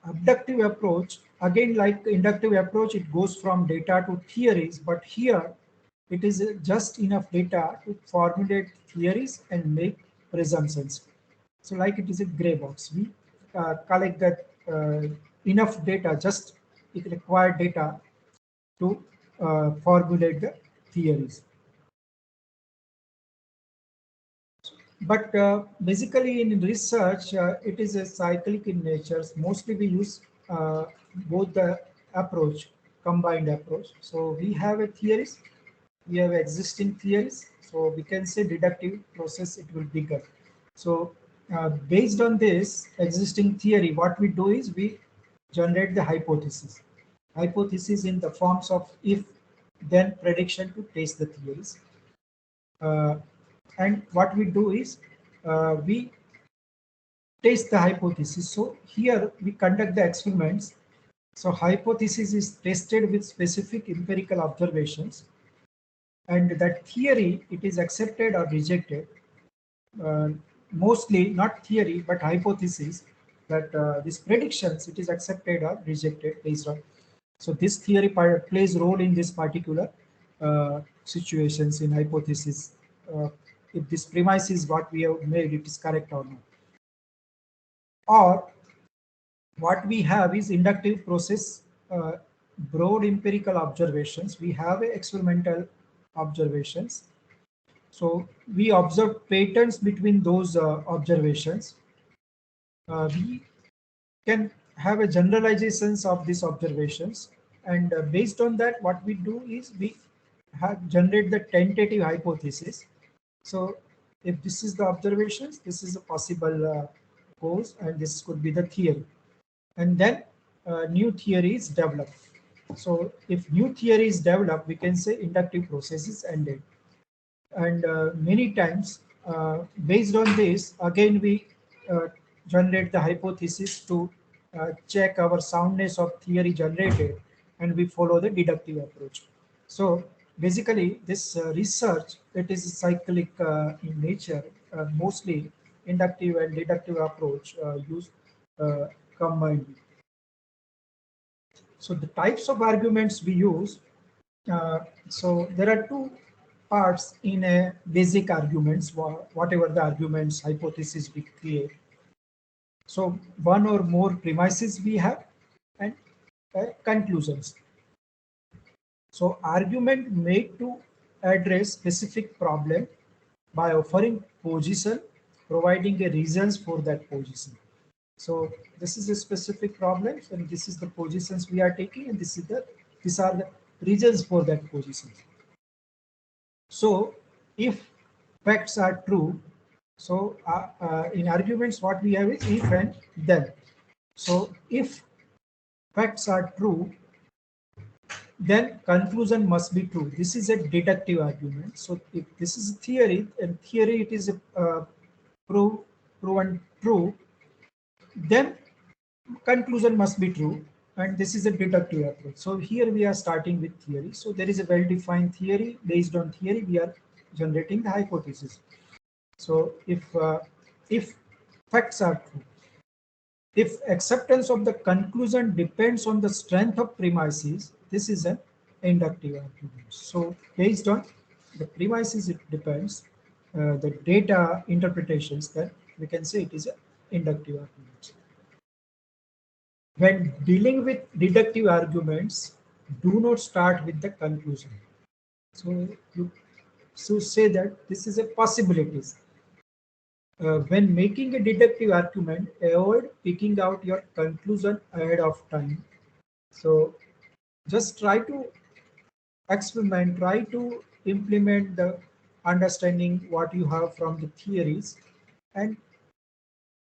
Abductive approach, again, like inductive approach, it goes from data to theories, but here it is just enough data to formulate theories and make presumptions. So like it is a gray box. We collect that enough data, just required data to formulate the theories. But basically in research, it is a cyclic in nature. Mostly we use both the approach, combined approach. So we have a theories, we have existing theories. So we can say deductive process, it will be good. So based on this existing theory, what we do is we generate the hypothesis. Hypothesis in the forms of if then prediction to test the theories. And what we do is we test the hypothesis. So here we conduct the experiments. So hypothesis is tested with specific empirical observations, and that theory, it is accepted or rejected. Mostly not theory but hypothesis, that these predictions, it is accepted or rejected based on. So this theory plays role in this particular situations in hypothesis. If this premise is what we have made, it is correct or not. Or what we have is inductive process, broad empirical observations. We have experimental observations. So we observe patterns between those observations. We can have a generalizations of these observations, and based on that, what we do is we generate the tentative hypothesis. So if this is the observations, this is a possible cause, and this could be the theory. And then new theory is developed. So if new theory is developed, we can say inductive process is ended. And many times, based on this, again we generate the hypothesis to check our soundness of theory generated, and we follow the deductive approach. So basically this research, it is cyclic in nature. Mostly inductive and deductive approach used combined. So the types of arguments we use, so there are two parts in a basic arguments, whatever the arguments hypothesis we create. So one or more premises we have, and conclusions. So argument made to address specific problem by offering position, providing a reasons for that position. So this is a specific problem, and this is the positions we are taking, and these are the reasons for that position. So if facts are true, so in arguments what we have is if and then. So if facts are true, then conclusion must be true. This is a deductive argument. So if this is a theory, and theory it is proven true, then conclusion must be true, and this is a deductive approach. So here we are starting with theory. So there is a well-defined theory. Based on theory, we are generating the hypothesis. So if facts are true, if acceptance of the conclusion depends on the strength of premises, this is an inductive argument. So based on the premises, it depends the data interpretations, that we can say it is an inductive argument. When dealing with deductive arguments, do not start with the conclusion. So you say that this is a possibilities. When making a deductive argument, avoid picking out your conclusion ahead of time. So just try to experiment, try to implement the understanding what you have from the theories, and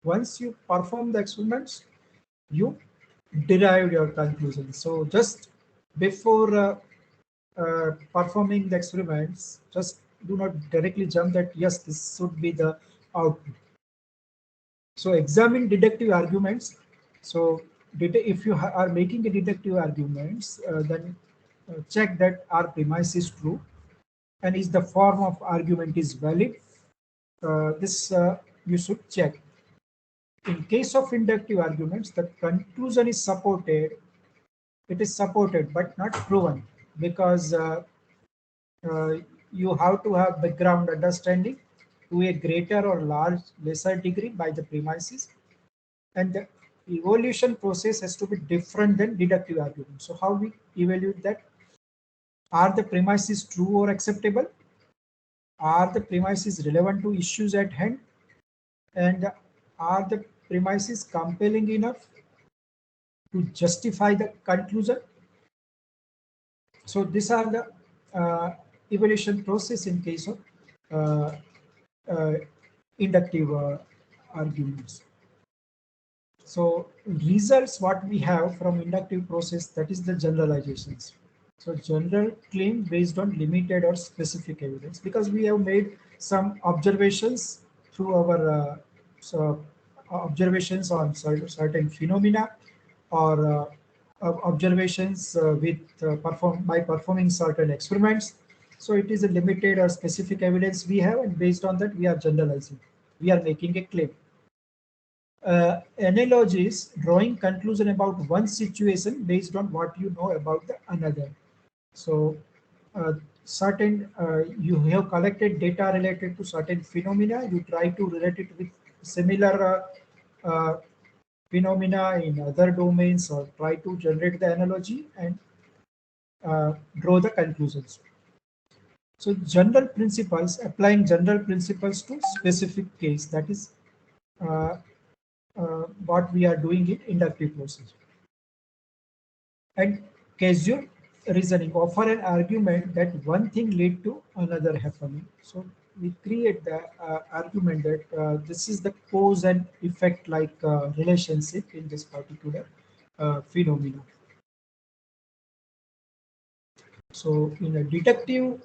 once you perform the experiments, you derive your conclusion. So just before performing the experiments, just do not directly jump that yes, this should be the output. So examine deductive arguments. So if you are making a deductive arguments, then check that our premise is true, and is the form of argument is valid. This you should check. In case of inductive arguments, the conclusion is supported. It is supported but not proven, because you have to have background understanding to a greater or lesser degree by the premises, and the evaluation process has to be different than deductive argument. So how we evaluate that? Are the premises true or acceptable? Are the premises relevant to issues at hand? And are the premises compelling enough to justify the conclusion? So these are the evaluation process in case of uh, uh, inductive arguments. So results what we have from inductive process, that is the generalizations. So general claim based on limited or specific evidence, because we have made some observations through our observations on certain phenomena, or observations by performing certain experiments. So it is a limited or specific evidence we have, and based on that we are generalizing. We are making a claim. Analogies, drawing conclusion about one situation based on what you know about the another. So you have collected data related to certain phenomena, you try to relate it with similar phenomena in other domains, or try to generate the analogy and draw the conclusions. So general principles, applying general principles to specific case, that is uh, what we are doing in inductive process. And causal reasoning, offer an argument that one thing lead to another happening. So we create the argument that this is the cause and effect like relationship in this particular phenomena. So in a deductive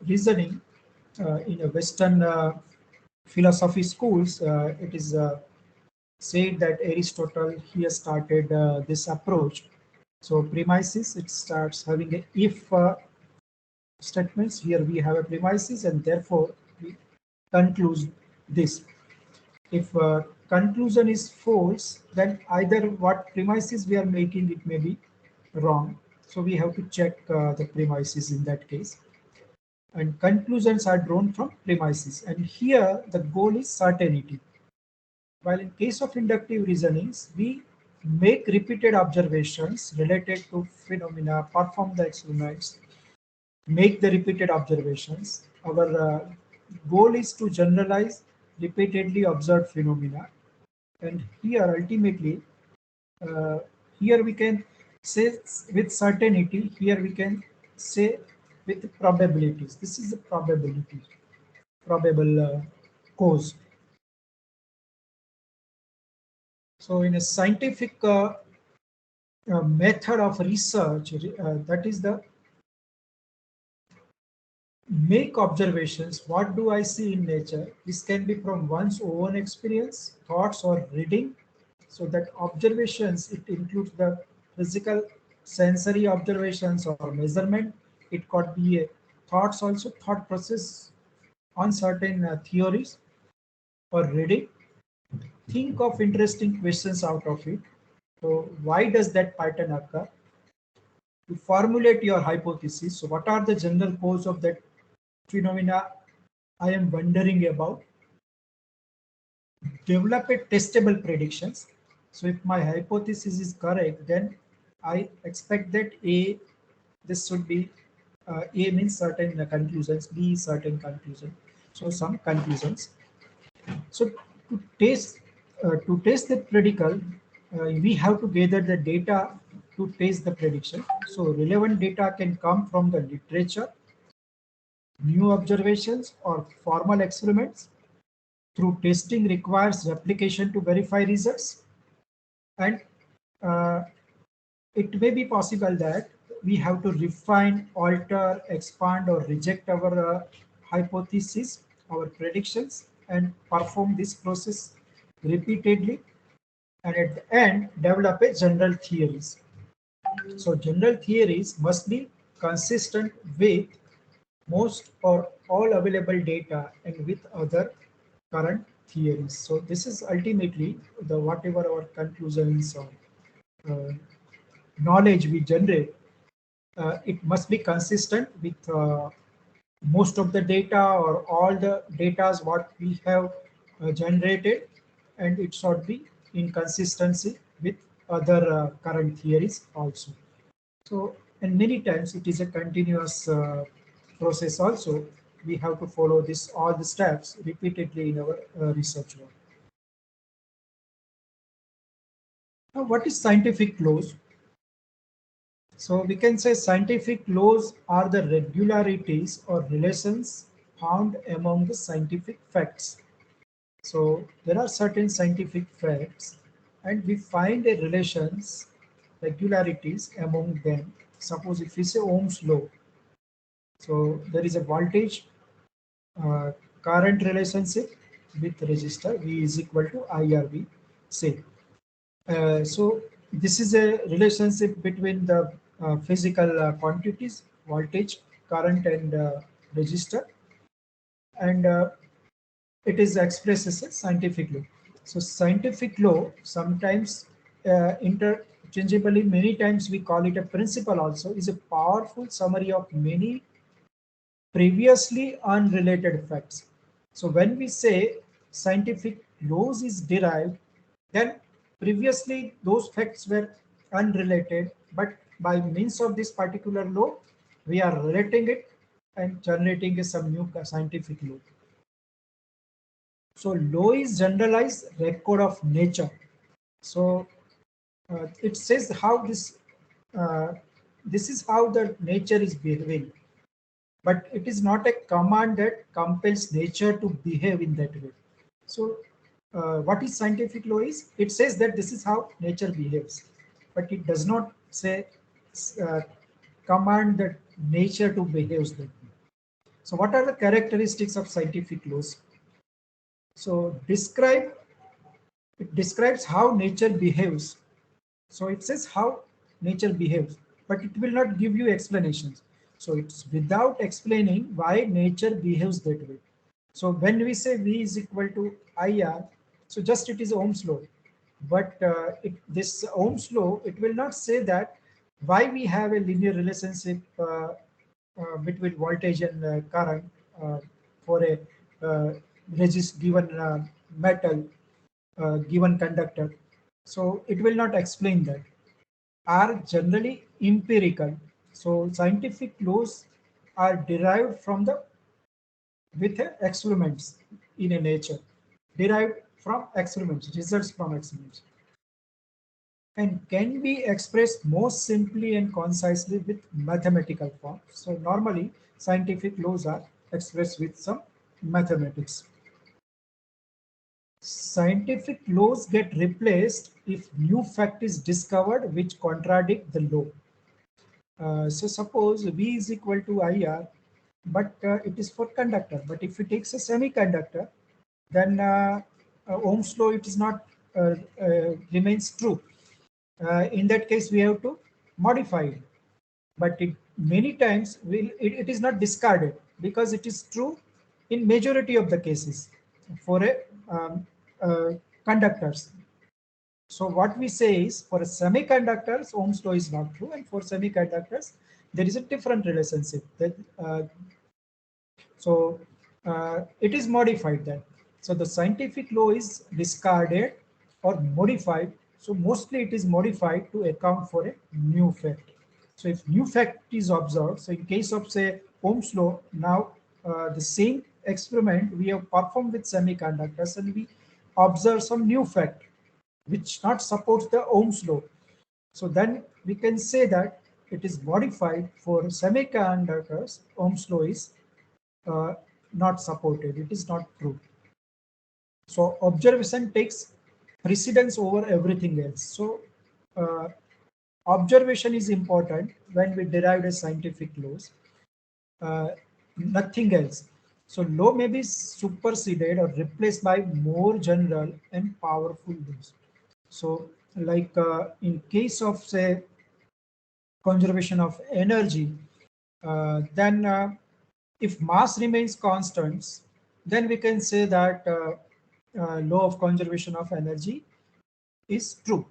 reasoning, in a Western philosophy schools, it is said that Aristotle here started this approach. So premises, it starts having a if statements. Here we have a premises, and therefore we conclude this. If conclusion is false, then either what premises we are making, it may be wrong. So we have to check the premises in that case. And conclusions are drawn from premises. And here the goal is certainty. While in case of inductive reasonings, we make repeated observations related to phenomena, perform the experiments, make the repeated observations. Our goal is to generalize repeatedly observed phenomena. And here ultimately, here we can say with certainty, here we can say with probabilities. This is a probability, probable cause. So in a scientific method of research, that is the make observations. What do I see in nature? This can be from one's own experience, thoughts, or reading. So that observations, it includes the physical sensory observations or measurement. It could be a thoughts also, thought process on certain theories, or reading. Think of interesting questions out of it. So why does that pattern occur? To formulate your hypothesis. So what are the general cause of that phenomena I am wondering about? Develop a testable predictions. So if my hypothesis is correct, then I expect that this should be A means certain conclusions, B certain conclusion. So some conclusions. So to test the predical, we have to gather the data to test the prediction. So relevant data can come from the literature, new observations, or formal experiments. Through testing requires replication to verify results, and uh, it may be possible that we have to refine, alter, expand, or reject our hypothesis, our predictions, and perform this process repeatedly, and at the end develop a general theories. So general theories must be consistent with most or all available data and with other current theories. So this is ultimately the whatever our conclusions or knowledge we generate. it must be consistent with most of the data or all the data what we have generated, and it should be in consistency with other current theories also. So, and many times it is a continuous process also. We have to follow this all the steps repeatedly in our research work. Now, what is scientific laws? So we can say scientific laws are the regularities or relations found among the scientific facts. So there are certain scientific facts and we find a relations, regularities among them. Suppose if we say Ohm's law, so there is a voltage uh, current relationship with resistor V is equal to IRV, say. So this is a relationship between the physical quantities, voltage, current, and resistor, and it is expressed as a scientific law. So scientific law sometimes interchangeably, many times we call it a principle also, is a powerful summary of many previously unrelated facts. So when we say scientific laws is derived, then previously those facts were unrelated, but by means of this particular law, we are relating it and generating some new scientific law. So law is generalized record of nature. So it says how this is how the nature is behaving, but it is not a command that compels nature to behave in that way. So what is scientific law is, it says that this is how nature behaves, but it does not say uh, command that nature to behave that way. So what are the characteristics of scientific laws? So it describes how nature behaves. So it says how nature behaves, but it will not give you explanations. So it's without explaining why nature behaves that way. So when we say V is equal to IR, so just it is Ohm's law. But this Ohm's law, it will not say that why we have a linear relationship between voltage and current for a given metal, given conductor. So it will not explain that. Are generally empirical. So scientific laws are derived from the with experiments in a nature, derived from experiments, results from experiments, and can be expressed most simply and concisely with mathematical form. So normally scientific laws are expressed with some mathematics. Scientific laws get replaced if new fact is discovered which contradict the law. So suppose V is equal to IR, but it is for conductor. But if it takes a semiconductor, then Ohm's law it is not remains true. In that case, we have to modify it. But it many times it is not discarded because it is true in majority of the cases for a conductors. So what we say is for semiconductors, Ohm's law is not true, and for semiconductors, there is a different relationship. That it is modified then. So the scientific law is discarded or modified. So mostly it is modified to account for a new fact. So if new fact is observed, so in case of say Ohm's law, now the same experiment we have performed with semiconductors and we observe some new fact which not supports the Ohm's law. So then we can say that it is modified for semiconductors. Ohm's law is uh, not supported. It is not true. So observation takes precedence over everything else. So uh, observation is important when we derive a scientific laws. Nothing else. So law may be superseded or replaced by more general and powerful laws. So like in case of say conservation of energy, then if mass remains constant, then we can say that law of conservation of energy is true.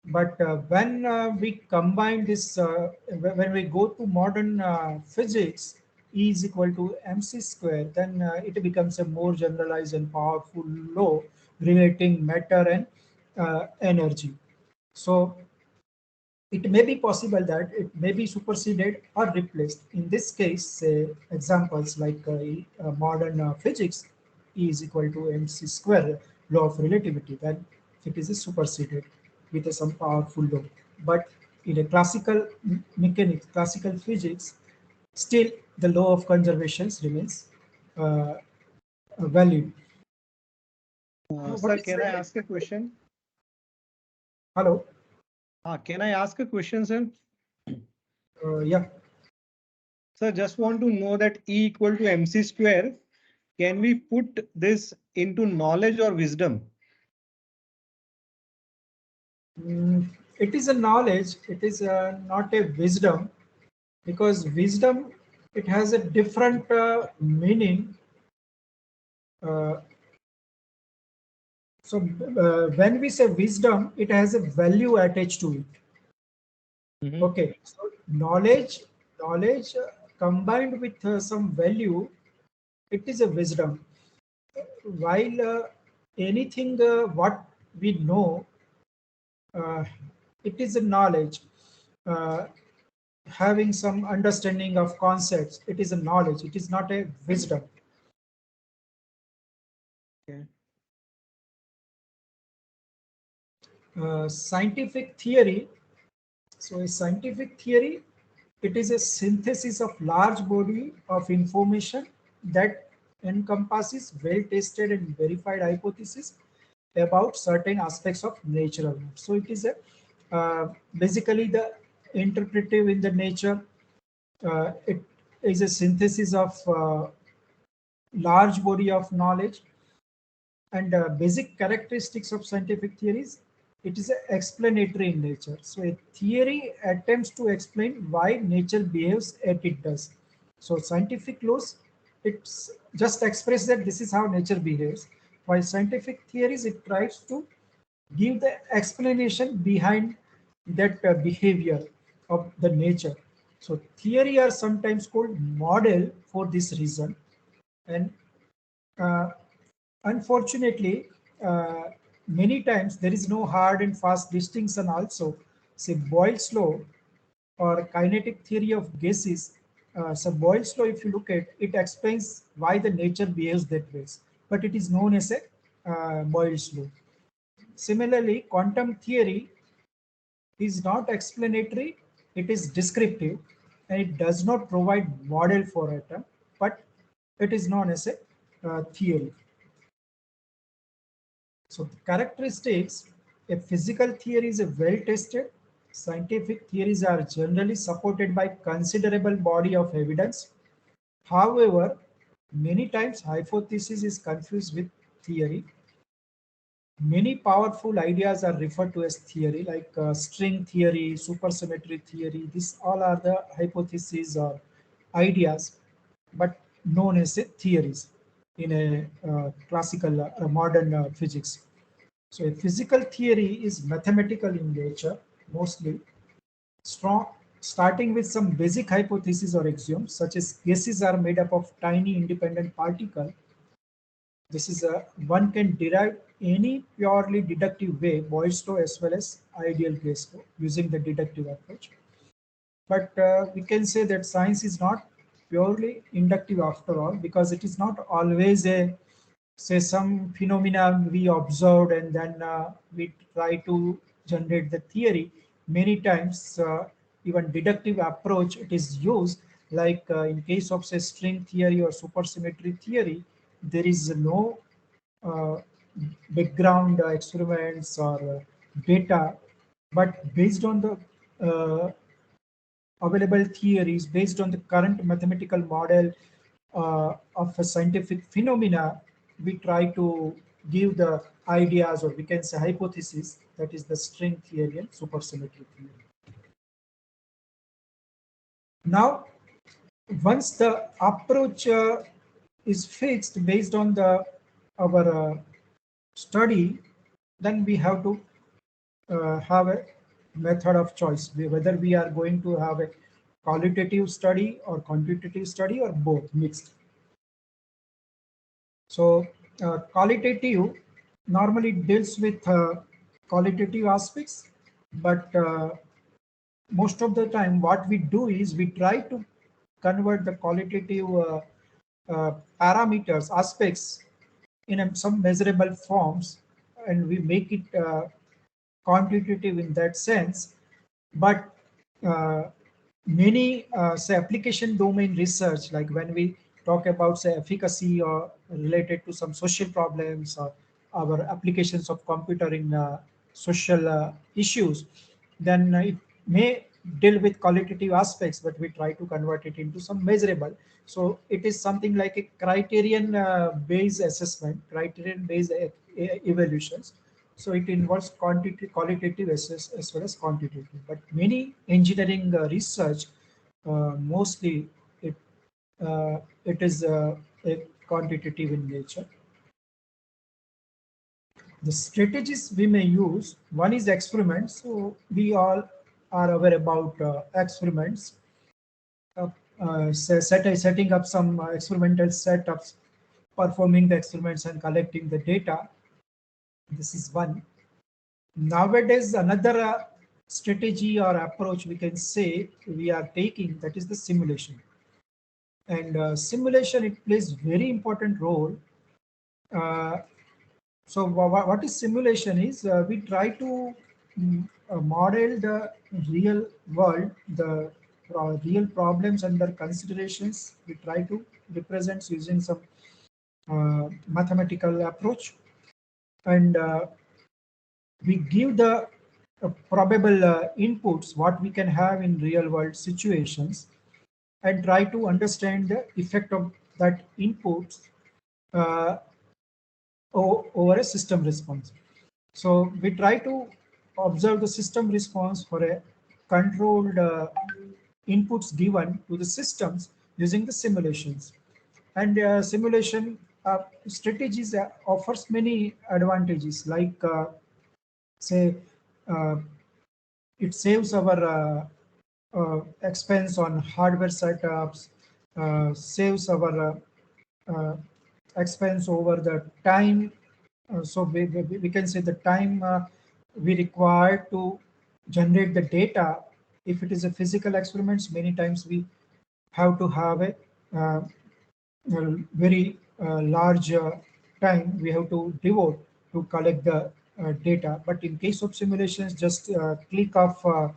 But when we combine this, when we go to modern physics, E is equal to mc square, then it becomes a more generalized and powerful law relating matter and energy. So it may be possible that it may be superseded or replaced. In this case, say examples like modern physics, E is equal to mc square, law of relativity, then it is superseded with some powerful law. But in a classical mechanics, classical physics, still the law of conservation remains uh, valid. What
Sir,
is
can I ask a question?
Hello?
Can I ask a question, sir?
Yeah.
Sir, just want to know that E equal to mc square. Can we put this into knowledge or wisdom?
It is a knowledge, it is not a wisdom, because wisdom, it has a different meaning. Uh, so when we say wisdom, it has a value attached to it. Okay, so knowledge combined with some value, it is a wisdom. While anything what we know, uh, it is a knowledge. Uh, Having some understanding of concepts, it is a knowledge, it is not a wisdom.
Okay.
Scientific theory, so a scientific theory, it is a synthesis of large body of information that encompasses well tested and verified hypotheses about certain aspects of natural world. So it is a basically the interpretive in the nature. It is a synthesis of large body of knowledge. And basic characteristics of scientific theories, it is explanatory in nature. So a theory attempts to explain why nature behaves as it does. So scientific laws, it's just express that this is how nature behaves. While scientific theories, it tries to give the explanation behind that behavior of the nature. So theory are sometimes called model for this reason. And uh, unfortunately, many times there is no hard and fast distinction also. Say Boyle's law or kinetic theory of gases. So Boyle's law, if you look at it, explains why the nature behaves that way, but it is known as a Boyle's law. Similarly, quantum theory is not explanatory, it is descriptive, and it does not provide model for atom, but it is known as a theory. So the characteristics, a physical theory is a well-tested. Scientific theories are generally supported by considerable body of evidence. However, many times hypothesis is confused with theory. Many powerful ideas are referred to as theory, like string theory, supersymmetry theory. These all are the hypotheses or ideas, but known as theories in a classical modern physics. So a physical theory is mathematical in nature, mostly strong, starting with some basic hypotheses or axioms, such as gases are made up of tiny independent particles. This is a one can derive any purely deductive way, Boyle's law as well as ideal case law, using the deductive approach. But we can say that science is not purely inductive after all, because it is not always a say some phenomena we observed and then we try to generate the theory. Many times even deductive approach it is used, like in case of say string theory or supersymmetry theory, there is no uh, background experiments or data, but based on the available theories, based on the current mathematical model of a scientific phenomena, we try to give the ideas, or we can say hypothesis, that is the string theory and supersymmetry theory. Now, once the approach is fixed based on the our study, then we have to have a method of choice, whether we are going to have a qualitative study or quantitative study or both mixed. So qualitative normally deals with qualitative aspects, but most of the time what we do is we try to convert the qualitative parameters, aspects in some measurable forms, and we make it quantitative in that sense. But many say application domain research, like when we talk about say efficacy or related to some social problems or our applications of computer in social issues, then it may deal with qualitative aspects, but we try to convert it into some measurable. So it is something like a criterion based assessment, criterion based evaluations. So it involves qualitative as well as quantitative. But many engineering research, mostly it is a quantitative in nature. The strategies we may use, one is experiments. So we all are aware about experiments. Setting up some experimental setups, performing the experiments and collecting the data. This is one. Nowadays, another strategy or approach we can say we are taking, that is the simulation. And simulation, it plays very important role. So what is simulation is we try to model the real world, the real problems under considerations. We try to represent using some mathematical approach, and we give the probable inputs what we can have in real world situations, and try to understand the effect of that inputs uh, over a system response. So we try to observe the system response for a controlled inputs given to the systems using the simulations. And simulation strategies offers many advantages, like say uh, it saves our expense on hardware setups, saves our expense over the time. So we can say the time we require to generate the data. If it is a physical experiments, many times we have to have a very large time we have to devote to collect the data. But in case of simulations, just click of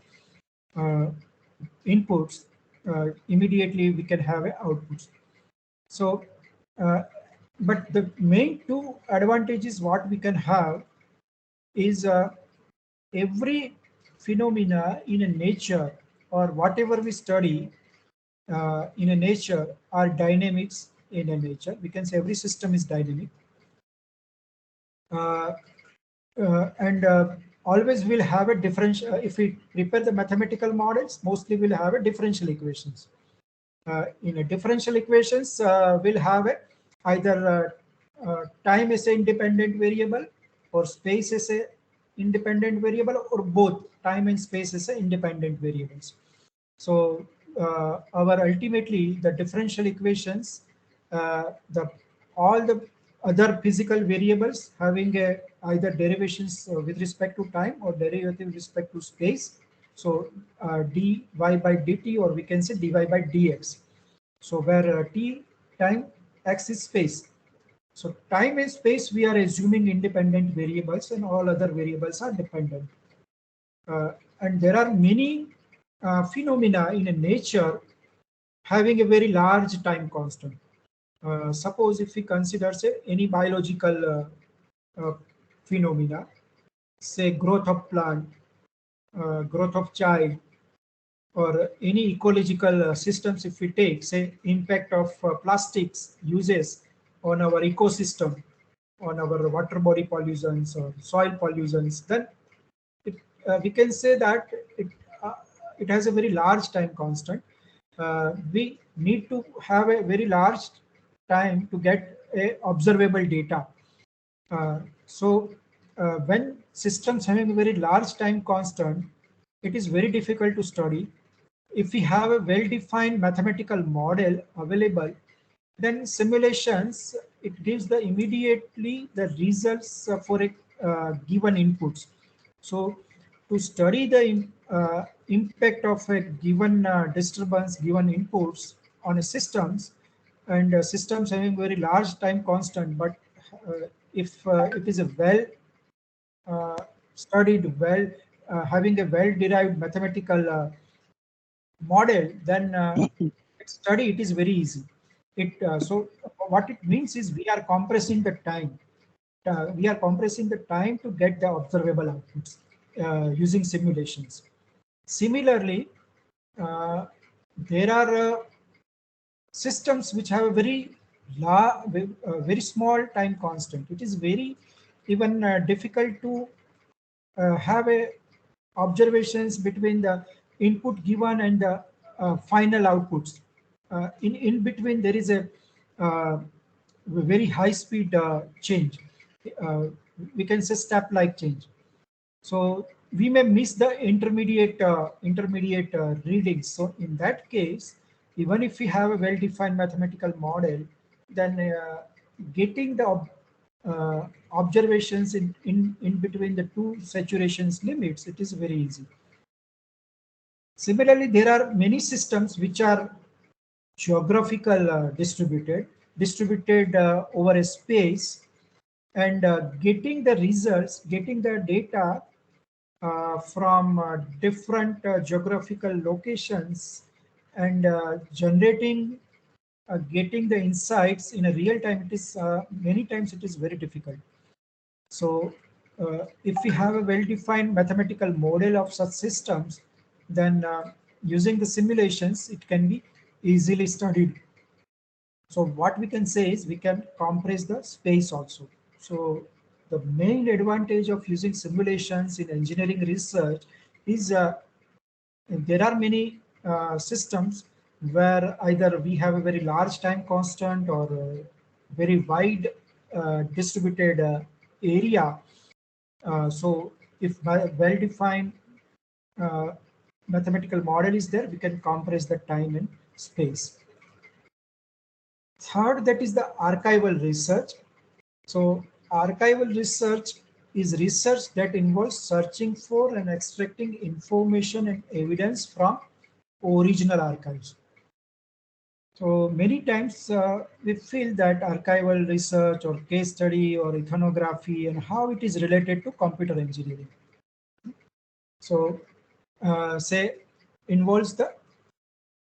inputs, immediately we can have outputs. So but the main two advantages what we can have is every phenomena in a nature or whatever we study in a nature are dynamics in a nature. We can say every system is dynamic. Uh, and always will have a differential. If we prepare the mathematical models, mostly will have a differential equations. In a differential equations, we'll have a either time as an independent variable or space as a independent variable, or both time and space as a independent variables. So our ultimately the differential equations, the all the other physical variables having a either derivations with respect to time or derivative with respect to space. So dy by dt, or we can say dy by dx. So where t time, x is space. So time and space we are assuming independent variables, and all other variables are dependent. And there are many phenomena in a nature having a very large time constant. Suppose if we consider say any biological phenomena, say growth of plant, growth of child, or any ecological systems, if we take say impact of plastics uses on our ecosystem, on our water body pollutions or soil pollutions, then we can say that uh, it has a very large time constant. We need to have a very large time to get a observable data. So when systems having a very large time constant, it is very difficult to study. If we have a well-defined mathematical model available, then simulations, it gives the immediately the results for a given inputs. So to study the impact of a given disturbance, given inputs on a systems, and systems having very large time constant, but if it is a well studied, well having a well derived mathematical model, then study it is very easy. It so what it means is we are compressing the time. We are compressing the time to get the observable outputs using simulations. Similarly, uh, there are systems which have a very small time constant. It is very even difficult to have a observations between the input given and the final outputs. In between, there is a very high speed change. Uh, we can say step like change. So we may miss the intermediate readings. So in that case, even if we have a well-defined mathematical model, then getting the observations in between the two saturations limits, it is very easy. Similarly, there are many systems which are geographical distributed over a space, and getting the results, getting the data from different geographical locations, and generating getting the insights in a real time, it is many times it is very difficult. So if we have a well-defined mathematical model of such systems, then using the simulations, it can be easily studied. So what we can say is we can compress the space also. So the main advantage of using simulations in engineering research is there are many systems where either we have a very large time constant or a very wide distributed area. So if well-defined uh, mathematical model is there, we can compress the time and space. Third, that is the archival research. So archival research is research that involves searching for and extracting information and evidence from original archives. So many times we feel that archival research or case study or ethnography and how it is related to computer engineering. So say involves the,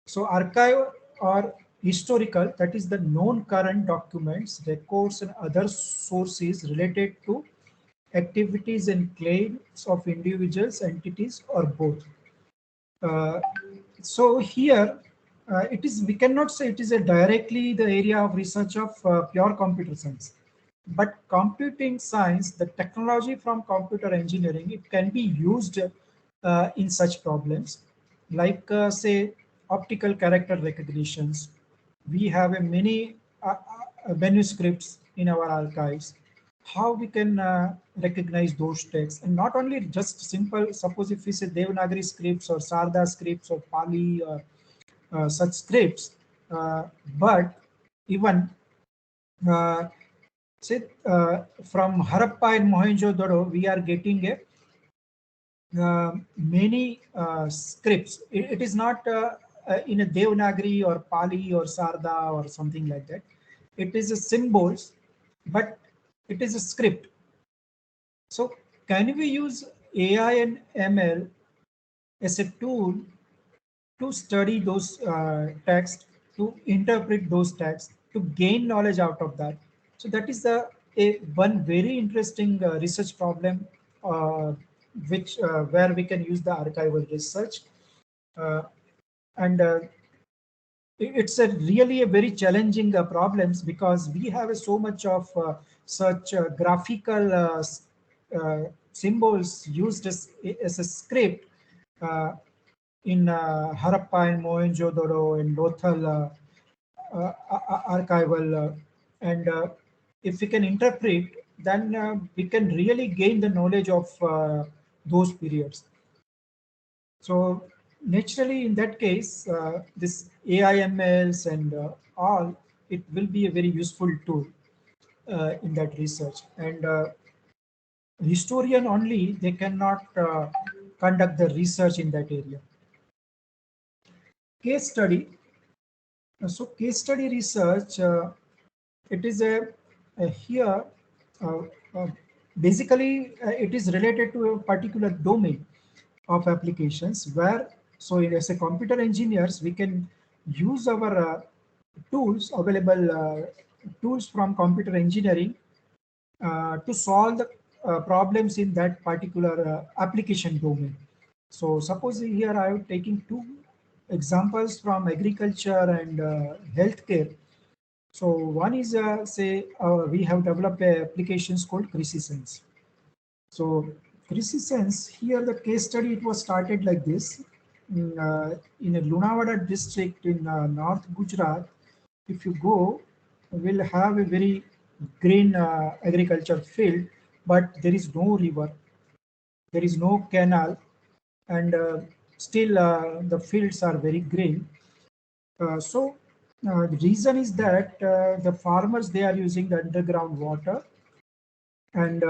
so archive or historical, that is the known current documents, records and other sources related to activities and claims of individuals, entities, or both. Uh, so here it is, we cannot say it is a directly the area of research of pure computer science, but computing science, the technology from computer engineering, it can be used in such problems, like say optical character recognitions. We have a many manuscripts in our archives. How we can recognize those texts, and not only just simple, suppose if we say Devanagari scripts or Sarda scripts or Pali such scripts, but even uh, say from Harappa and Mohenjo-daro, we are getting a many scripts. It is not in a Devanagari or Pali or Sarda or something like that. It is a symbols, but it is a script. So can we use AI and ML as a tool to study those texts, to interpret those texts, to gain knowledge out of that? So that is one very interesting research problem, uh, which where we can use the archival research, uh, and it's a really a very challenging problems, because we have so much of such graphical symbols used as a script uh, in Harappa and Mohenjo-daro and Lothal archival, and if we can interpret, then we can really gain the knowledge of those periods. So naturally, in that case, this AIMLs and all, it will be a very useful tool in that research. And historian only, they cannot conduct the research in that area. Case study. So case study research, it is a here, uh, uh, basically it is related to a particular domain of applications where, so as a computer engineers, we can use our tools available, tools from computer engineering to solve the problems in that particular application domain. So suppose here I am taking two examples from agriculture and healthcare. So one is say we have developed applications called Sense. So Sense, here the case study, it was started like this. In a Lunawada district in North Gujarat, if you go, we'll have a very green agriculture field, but there is no river, there is no canal, and still the fields are very green. The reason is that the farmers, they are using the underground water, and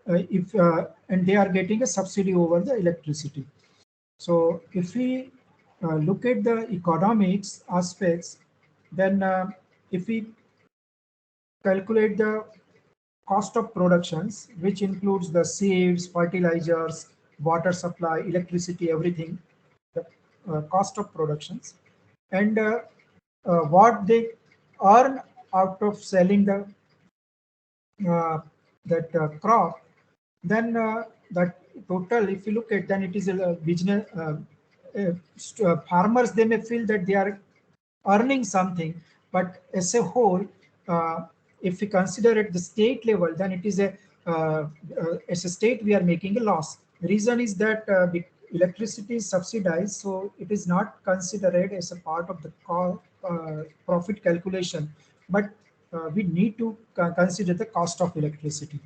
if and they are getting a subsidy over the electricity. So if we look at the economics aspects, then if we calculate the cost of productions, which includes the seeds, fertilizers, water supply, electricity, everything, the cost of productions, and what they earn out of selling the that crop, then that total, if you look at, then it is a business. Farmers, they may feel that they are earning something, but as a whole, if we consider at the state level, then it is as a state we are making a loss. The reason is that the electricity is subsidized, so it is not considered as a part of the profit calculation, but we need to consider the cost of electricity.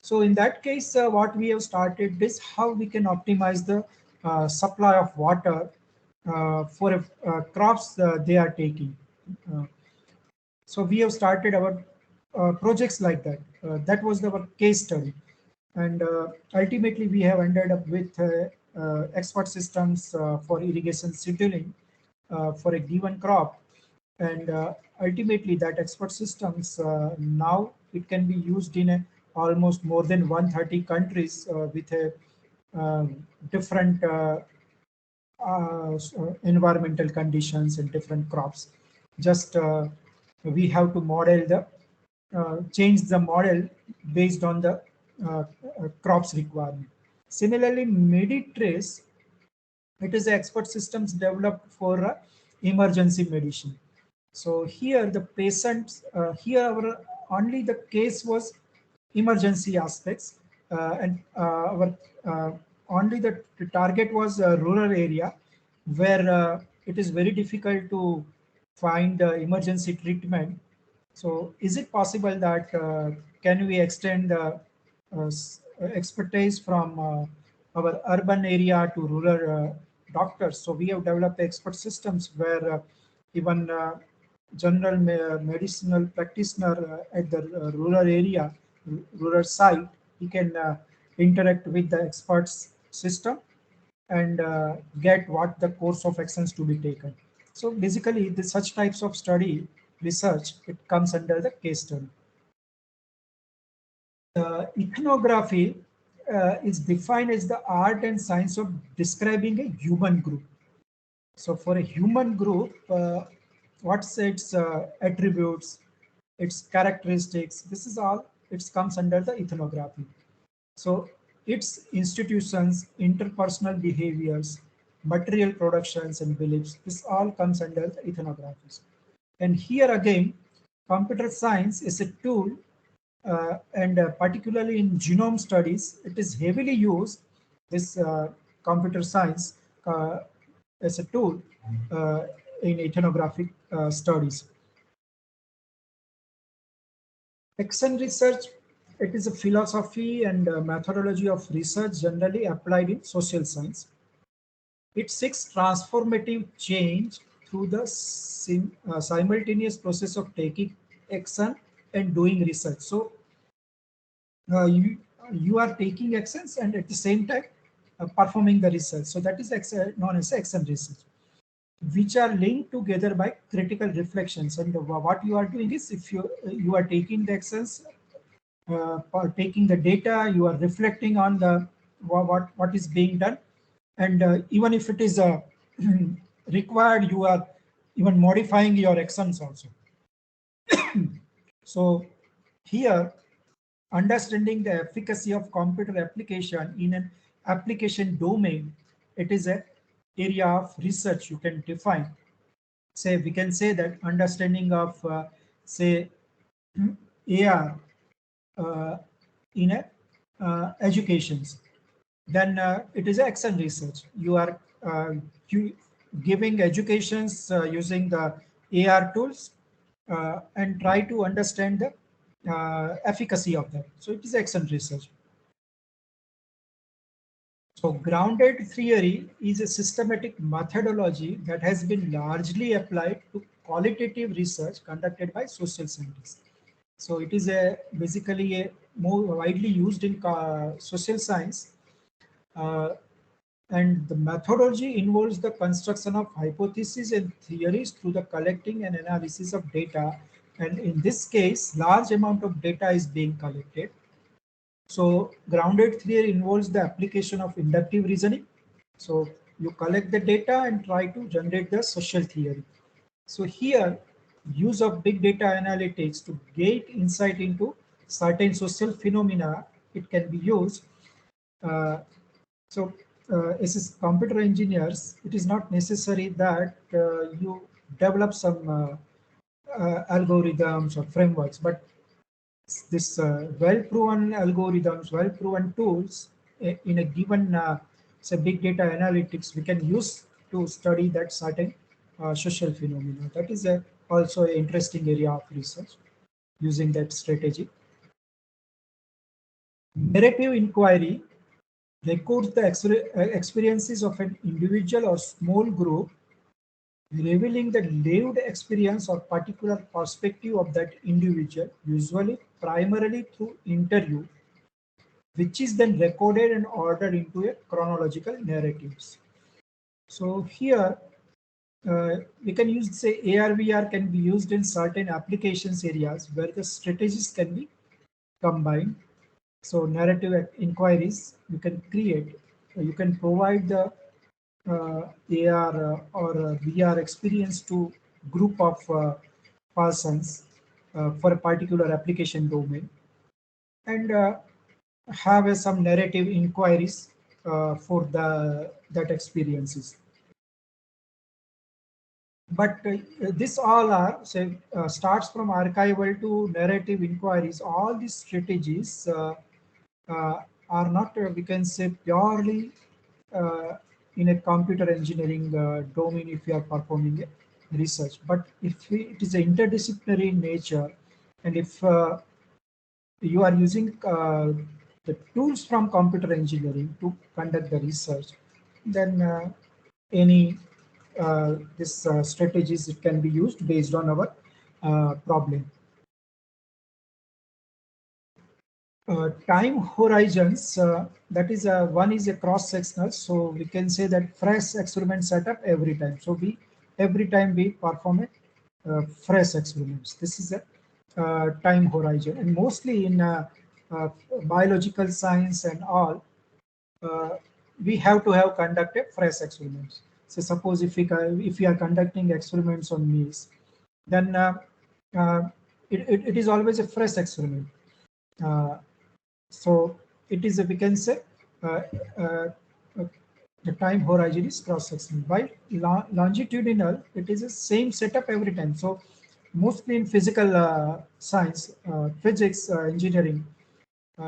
So in that case, what we have started is how we can optimize the supply of water for crops they are taking. Uh, so we have started our projects like that. That was our case study. And ultimately, we have ended up with expert systems for irrigation scheduling for a given crop. And ultimately, that expert systems, now it can be used in almost more than 130 countries with a different environmental conditions and different crops. Just we have to model the change the model based on the crops requirement. Similarly, MediTrace, it is expert systems developed for emergency medicine. So here the patients, here our only the case was emergency aspects, and our only the target was a rural area where it is very difficult to find emergency treatment. So is it possible that can we extend the expertise from our urban area to rural doctors? So we have developed expert systems where even general medicinal practitioner at the rural area, rural site, he can interact with the experts system and get what the course of actions to be taken. So basically, such types of study research, it comes under the case study. Ethnography is defined as the art and science of describing a human group. So for a human group, what's its attributes, its characteristics, this is all, it comes under the ethnography. So its institutions, interpersonal behaviors, material productions and beliefs, this all comes under the ethnographies. And here again, computer science is a tool, and particularly in genome studies, it is heavily used, this computer science as a tool in ethnographic studies. Action research, it is a philosophy and methodology of research generally applied in social science. It seeks transformative change through the simultaneous process of taking action and doing research. So you are taking actions and at the same time performing the research. So that is known as action research, which are linked together by critical reflections. And what you are doing is, if you are taking the actions, taking the data, you are reflecting on the what is being done, and even if it is required, you are even modifying your actions also. So here, understanding the efficacy of computer application in an application domain, it is an area of research you can define. Say we can say that understanding of say AR in a educations, then it is action research. You are giving educations using the AR tools and try to understand the efficacy of that. So it is action research. So grounded theory is a systematic methodology that has been largely applied to qualitative research conducted by social scientists. So it is basically a more widely used in social science, uh, and the methodology involves the construction of hypotheses and theories through the collecting and analysis of data. And in this case, large amount of data is being collected. So grounded theory involves the application of inductive reasoning. So you collect the data and try to generate the social theory. So here, use of big data analytics to gain insight into certain social phenomena, it can be used. Uh, as computer engineers, it is not necessary that you develop some algorithms or frameworks, but this well-proven algorithms, well-proven tools in a given say big data analytics, we can use to study that certain social phenomena. That is also an interesting area of research using that strategy. Narrative inquiry records the experiences of an individual or small group, revealing the lived experience or particular perspective of that individual, usually primarily through interview, which is then recorded and ordered into a chronological narratives. So here we can use, say, AR/VR can be used in certain applications areas where the strategies can be combined. So narrative inquiries you can create, you can provide the AR or VR experience to group of persons for a particular application domain, and have some narrative inquiries for that experiences. But this all are, say, starts from archival to narrative inquiries. All these strategies uh, are not, we can say, purely uh, in a computer engineering domain if you are performing a research. But if it is an interdisciplinary in nature, and if you are using the tools from computer engineering to conduct the research, then any this strategies, it can be used based on our problem. Time horizons, that is one is a cross sectional, so we can say that fresh experiment setup every time. So we every time we perform a fresh experiments. This is a time horizon, and mostly in uh, biological science and all, uh, we have to have conducted fresh experiments. So suppose if we are conducting experiments on meals, then uh, it is always a fresh experiment. Uh, so it is, we can say, uh, uh, uh, the time horizon is cross-sectional. While longitudinal, it is the same setup every time. So mostly in physical science, physics, engineering,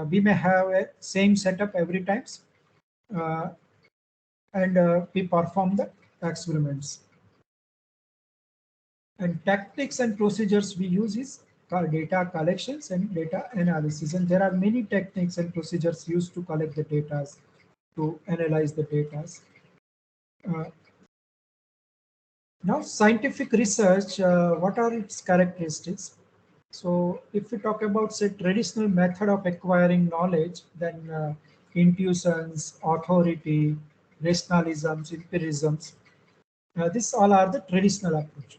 we may have a same setup every time, uh, and we perform the experiments. And tactics and procedures we use is data collections and data analysis. And there are many techniques and procedures used to collect the data, to analyze the data. Now, scientific research, what are its characteristics? So, if we talk about, say, traditional method of acquiring knowledge, then intuitions, authority, rationalisms, empirisms, these all are the traditional approach.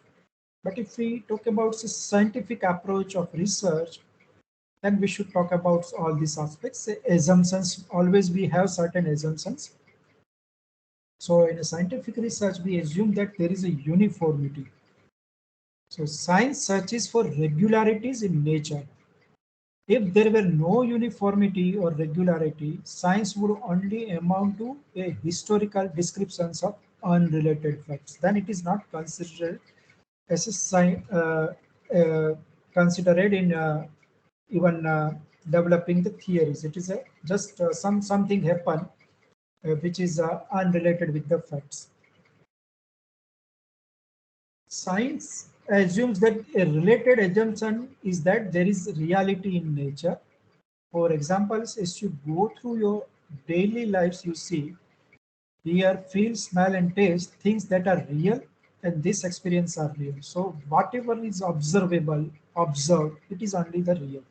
But if we talk about the scientific approach of research, then we should talk about all these aspects. Say, assumptions, always we have certain assumptions. So in a scientific research, we assume that there is a uniformity. So science searches for regularities in nature. If there were no uniformity or regularity, science would only amount to a historical descriptions of unrelated facts. Then it is not considered as a considered in even developing the theories. It is a, just something happen which is unrelated with the facts. Science assumes that a related assumption is that there is reality in nature. For example, as you go through your daily lives, you see, hear, feel, smell, and taste things that are real, and this experience are real. So whatever is observable, observed, it is only the real.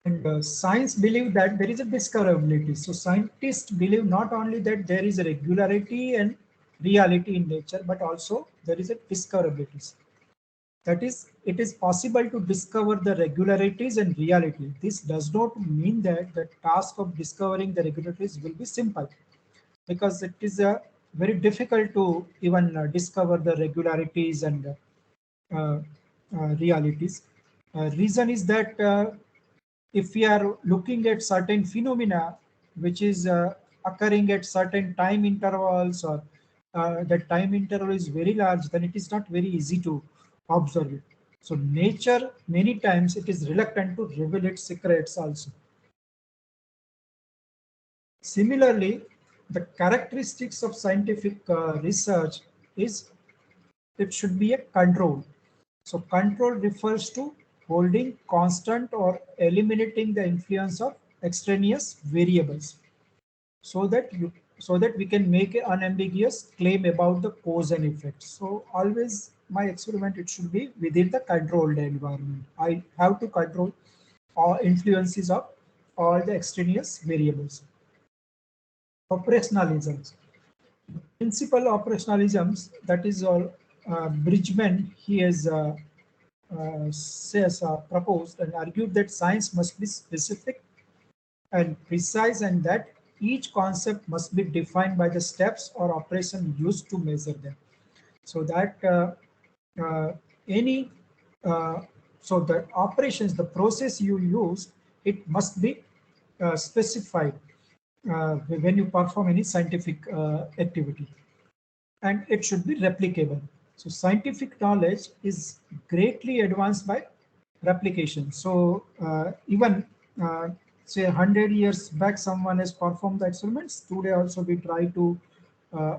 And science believe that there is a discoverability. So scientists believe not only that there is a regularity and reality in nature, but also there is a discoverability. That is, it is possible to discover the regularities and reality. This does not mean that the task of discovering the regularities will be simple, because it is very difficult to even discover the regularities and uh, realities. Reason is that if we are looking at certain phenomena which is occurring at certain time intervals, or that time interval is very large, then it is not very easy to observe it. So nature many times it is reluctant to reveal its secrets also. Similarly, the characteristics of scientific research is it should be a control. So control refers to holding constant or eliminating the influence of extraneous variables, so that we can make an unambiguous claim about the cause and effect. So always my experiment, it should be within the controlled environment. I have to control all influences of all the extraneous variables. Operationalisms. Principal operationalisms, that is all Bridgman, he has says, proposed and argued that science must be specific and precise, and that each concept must be defined by the steps or operation used to measure them. So that uh, any so the operations, the process you use, it must be specified when you perform any scientific activity, and it should be replicable. So scientific knowledge is greatly advanced by replication. So even say 100 years back, someone has performed the experiments. Today also we try to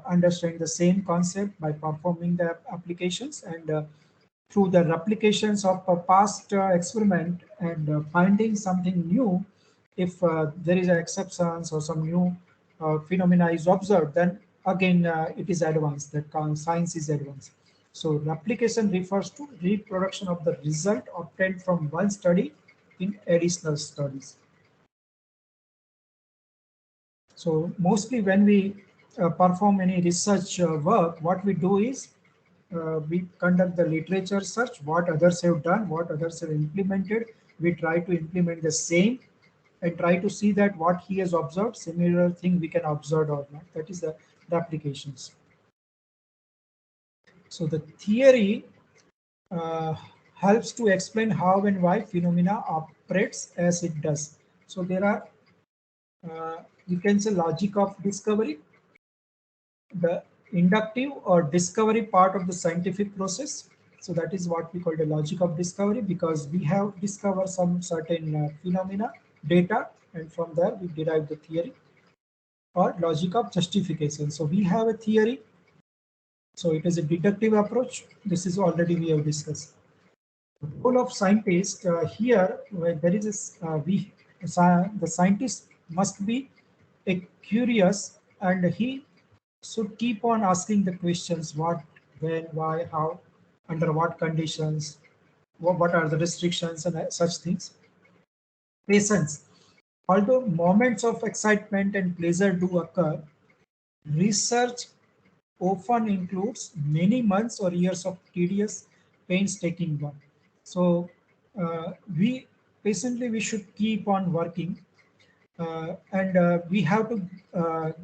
understand the same concept by performing the applications, and through the replications of a past experiment and finding something new. If there is an exceptions or some new phenomena is observed, then again it is advanced, that science is advanced. So replication refers to reproduction of the result obtained from one study in additional studies. So mostly when we perform any research work, what we do is we conduct the literature search, what others have done, what others have implemented. We try to implement the same and try to see that what he has observed, similar thing we can observe or not. That is the applications. So the theory uh, helps to explain how and why phenomena operates as it does. So there are, you can say, logic of discovery, the inductive or discovery part of the scientific process. So that is what we call the logic of discovery, because we have discovered some certain phenomena, data, and from there we derive the theory. Or logic of justification. So we have a theory. So it is a deductive approach. This is already we have discussed. The role of scientist here, where there is a, the scientist must be a curious and he should keep on asking the questions: what, when, why, how, under what conditions, what are the restrictions, and such things. Patience. Although moments of excitement and pleasure do occur, research often includes many months or years of tedious, painstaking work. So we patiently we should keep on working, and we have to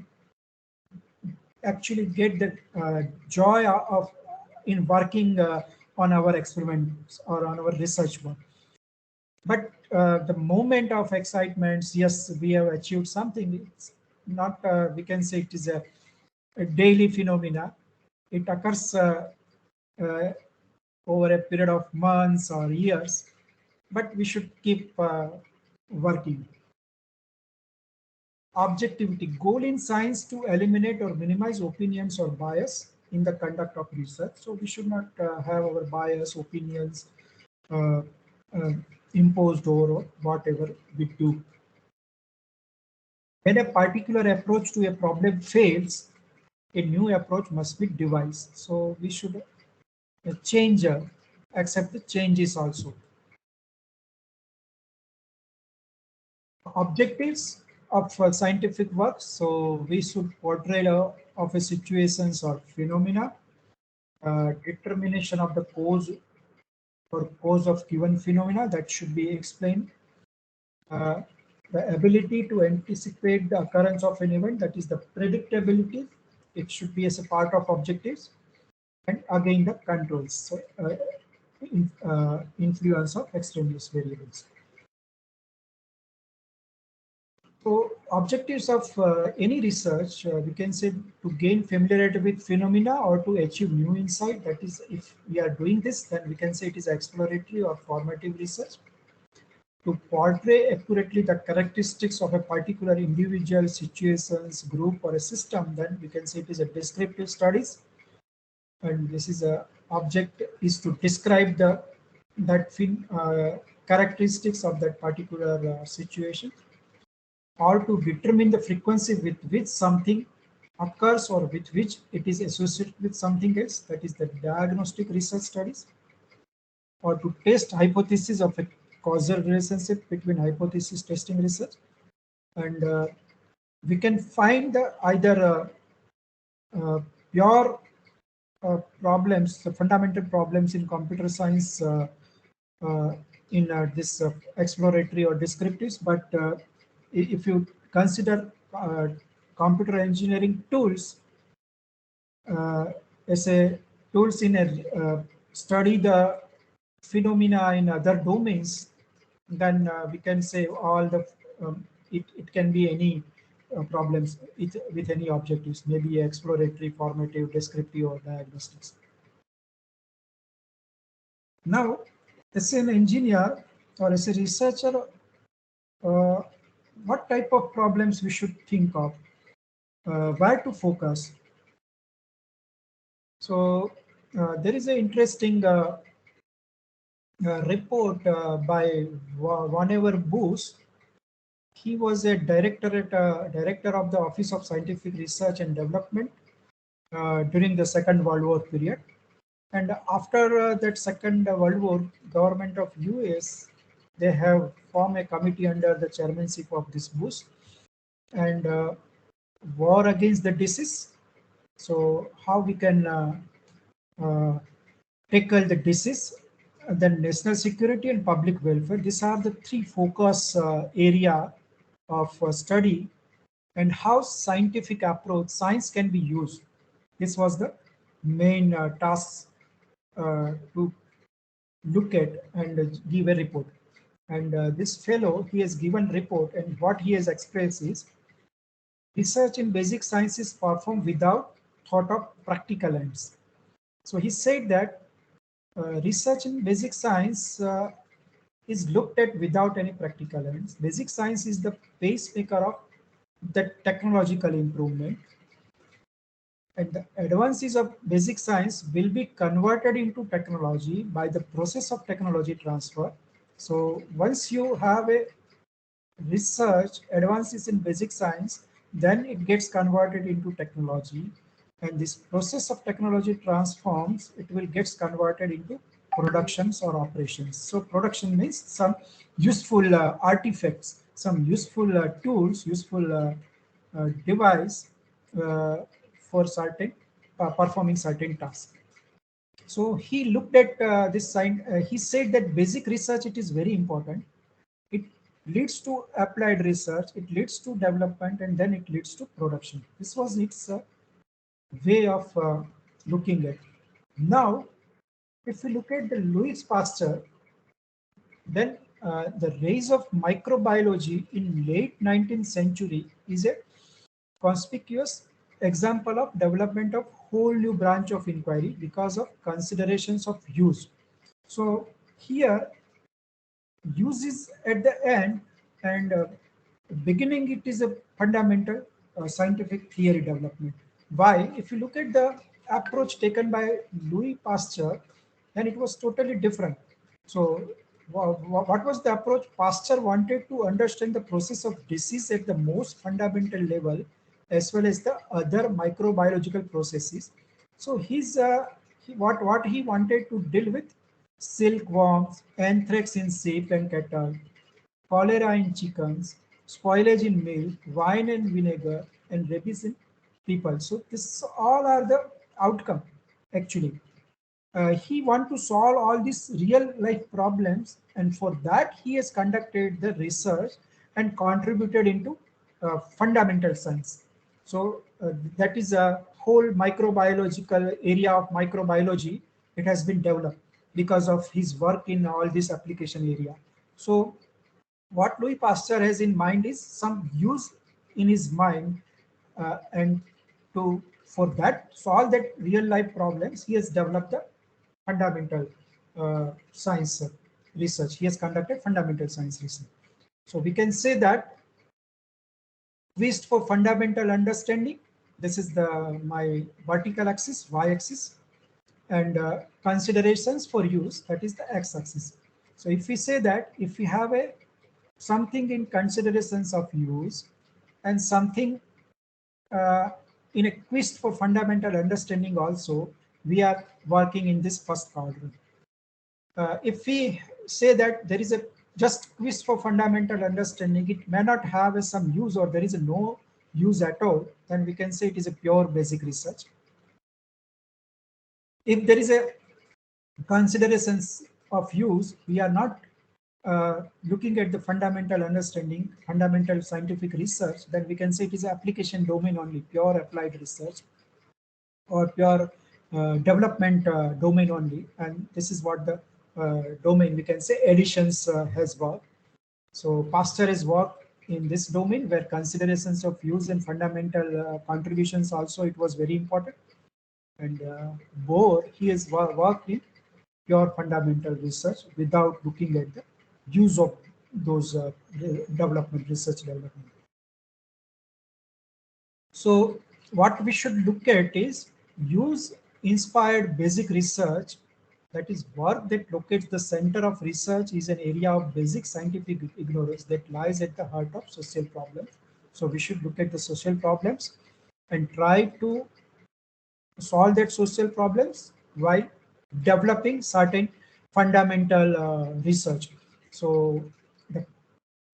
actually get the joy of in working on our experiments or on our research work. But the moment of excitement, yes, we have achieved something. It's not, we can say it is a daily phenomena. It occurs uh, over a period of months or years, but we should keep working. Objectivity. Goal in science to eliminate or minimize opinions or bias in the conduct of research. So we should not have our bias, opinions uh, uh, imposed over whatever we do. When a particular approach to a problem fails, a new approach must be devised. So we should change, accept the changes also. Objectives of scientific work. So we should portray of a situations or phenomena, determination of the cause or cause of given phenomena that should be explained, uh, the ability to anticipate the occurrence of an event, that is the predictability, it should be as a part of objectives, and again the controls, so influence of extraneous variables. So objectives of any research, we can say to gain familiarity with phenomena or to achieve new insight. That is, if we are doing this, then we can say it is exploratory or formative research. To portray accurately the characteristics of a particular individual, situations, group, or a system, then we can say it is a descriptive studies. And this is a object is to describe the characteristics of that particular situation, or to determine the frequency with which something occurs or with which it is associated with something else, that is the diagnostic research studies, or to test hypothesis of a causal relationship between hypothesis testing research. And we can find either pure problems, the fundamental problems in computer science uh, in this exploratory or descriptives, but if you consider computer engineering tools as a tools in a study the phenomena in other domains, then we can say all the it can be any problems with any objectives, maybe exploratory, formative, descriptive, or diagnostics. Now, as an engineer or as a researcher, uh, what type of problems we should think of, where to focus. So there is an interesting report by Vannevar Booth. He was a director of the Office of Scientific Research and Development during the Second World War period. And after that Second World War, government of US, they have formed a committee under the chairmanship of this Booth, and war against the disease. So how we can tackle the disease, and then national security and public welfare. These are the three focus area of study, and how scientific approach, science can be used. This was the main task to look at and give a report. And this fellow, he has given report, and what he has expressed is research in basic science is performed without thought of practical ends. So he said that research in basic science is looked at without any practical ends. Basic science is the pacemaker of the technological improvement, and the advances of basic science will be converted into technology by the process of technology transfer. So once you have a research advances in basic science, then it gets converted into technology, and this process of technology transforms, it will gets converted into productions or operations. So production means some useful artifacts, some useful tools, useful device uh, for certain performing certain tasks. So he looked at this sign. He said that basic research, it is very important. It leads to applied research, it leads to development, and then it leads to production. This was its way of looking at. Now, if we look at the Louis Pasteur, then the rise of microbiology in late 19th century is a conspicuous example of development of whole new branch of inquiry because of considerations of use. So here use is at the end, and beginning it is a fundamental scientific theory development. Why? If you look at the approach taken by Louis Pasteur, then it was totally different. So what was the approach? Pasteur wanted to understand the process of disease at the most fundamental level, as well as the other microbiological processes. So what he wanted to deal with: silkworms, anthrax in sheep and cattle, cholera in chickens, spoilage in milk, wine and vinegar, and rabies in people. So this all are the outcome actually. He want to solve all these real life problems, and for that he has conducted the research and contributed into fundamental science. So that is a whole microbiological area of microbiology. It has been developed because of his work in all this application area. So what Louis Pasteur has in mind is some use in his mind, and to for that solve that real life problems, he has developed the fundamental science research. He has conducted fundamental science research. So we can say that quest for fundamental understanding. This is the my vertical axis, y-axis, and considerations for use. That is the x-axis. So if we say that if we have a something in considerations of use and something in a quest for fundamental understanding also, we are working in this first quadrant. If we say that there is a just quest for fundamental understanding, it may not have some use or there is no use at all, then we can say it is a pure basic research. If there is a considerations of use, we are not looking at the fundamental understanding, fundamental scientific research, then we can say it is application domain only, pure applied research, or pure development domain only. And this is what the domain, we can say, additions has worked. So Pasteur has worked in this domain where considerations of use and fundamental contributions also, it was very important. And Bohr, he has worked in pure fundamental research without looking at the use of those research development. So what we should look at is use inspired basic research, that is work that locates the center of research is an area of basic scientific ignorance that lies at the heart of social problems. So we should look at the social problems and try to solve that social problems while developing certain fundamental research. So the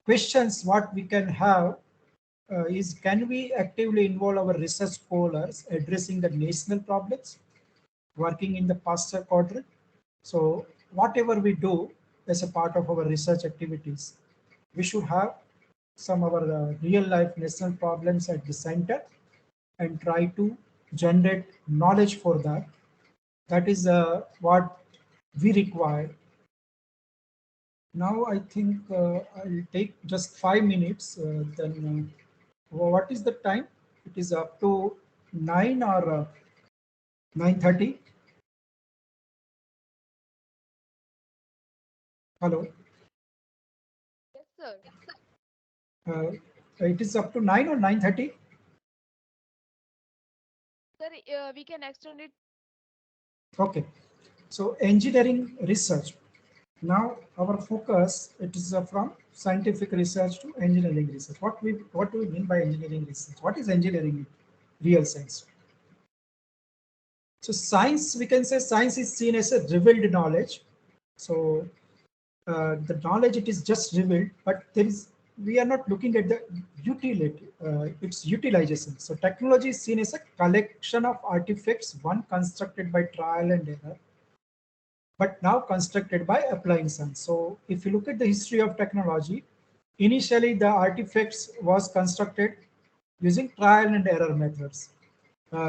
questions what we can have is, can we actively involve our research scholars addressing the national problems working in the Pasteur quadrant? So whatever we do as a part of our research activities, we should have some of our real life national problems at the center and try to generate knowledge for that. That is what we require. Now I think I'll take just 5 minutes. Then what is the time? It is up to 9 or 9:30. Hello.
Yes, sir.
Uh, it is up to 9 or 9:30.
Sir, we can extend it.
Okay. So engineering research. Now our focus, it is from scientific research to engineering research. What do we mean by engineering research? What is engineering in real sense? So science, we can say science is seen as a revealed knowledge. So the knowledge, it is just revealed, but we are not looking at the utility, its utilization. So technology is seen as a collection of artifacts, one constructed by trial and error, but now constructed by applying science. So if you look at the history of technology, initially the artifacts was constructed using trial and error methods.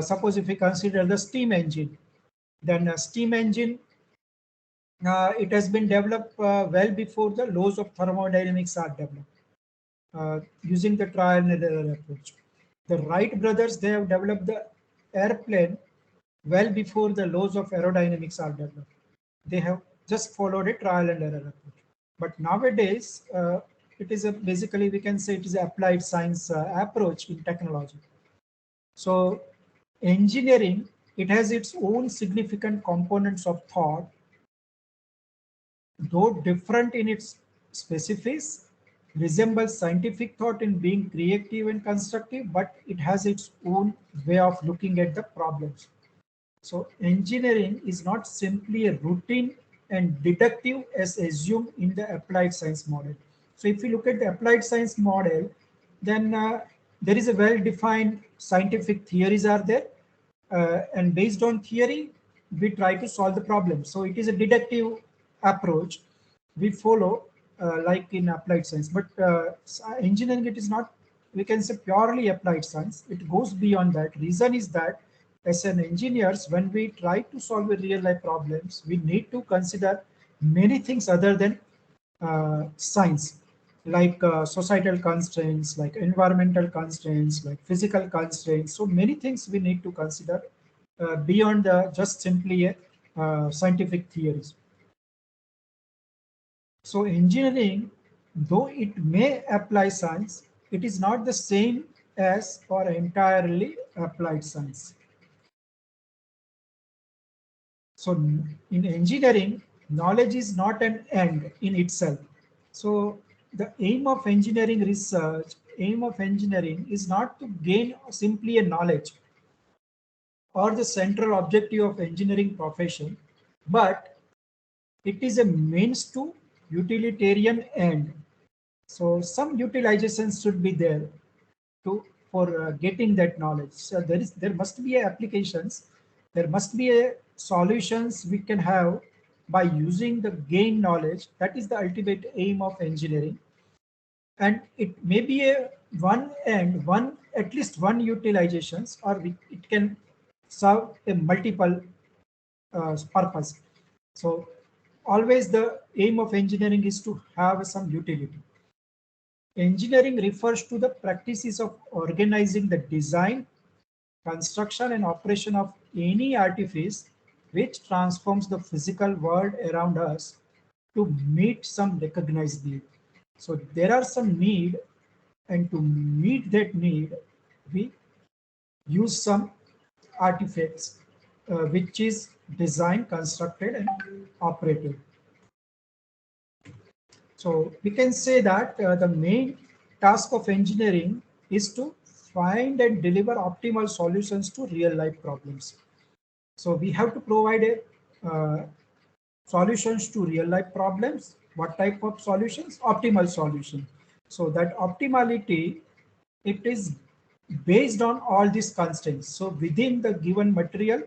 Suppose if we consider the steam engine, then a steam engine, it has been developed well before the laws of thermodynamics are developed, using the trial and error approach. The Wright brothers, they have developed the airplane well before the laws of aerodynamics are developed. They have just followed a trial and error approach. But nowadays, it is basically, we can say it is an applied science approach in technology. So engineering, it has its own significant components of thought, though different in its specifics, resembles scientific thought in being creative and constructive, but it has its own way of looking at the problems. So engineering is not simply a routine and deductive as assumed in the applied science model. So if you look at the applied science model, then there is a well-defined scientific theories are there, and based on theory, we try to solve the problem. So it is a deductive approach we follow, like in applied science. But engineering, it is not, we can say, purely applied science. It goes beyond that. Reason is that as an engineers, when we try to solve real life problems, we need to consider many things other than science, like societal constraints, like environmental constraints, like physical constraints. So many things we need to consider beyond just simply scientific theories. So engineering, though it may apply science, it is not the same as or entirely applied science. So in engineering, knowledge is not an end in itself. So the aim of engineering research, aim of engineering is not to gain simply a knowledge or the central objective of engineering profession, but it is a means to utilitarian end. So some utilizations should be there to for getting that knowledge. So there must be applications, there must be a solutions we can have by using the gain knowledge. That is the ultimate aim of engineering, and it may be a one end, one at least one utilizations, or it can serve a multiple purpose. So always the aim of engineering is to have some utility. Engineering refers to the practices of organizing the design, construction, and operation of any artifice which transforms the physical world around us to meet some recognized need. So there are some need, and to meet that need, we use some artifacts which is designed, constructed, and operated. So we can say that the main task of engineering is to find and deliver optimal solutions to real life problems. So we have to provide solutions to real life problems. What type of solutions? Optimal solution. So that optimality, it is based on all these constraints. So within the given material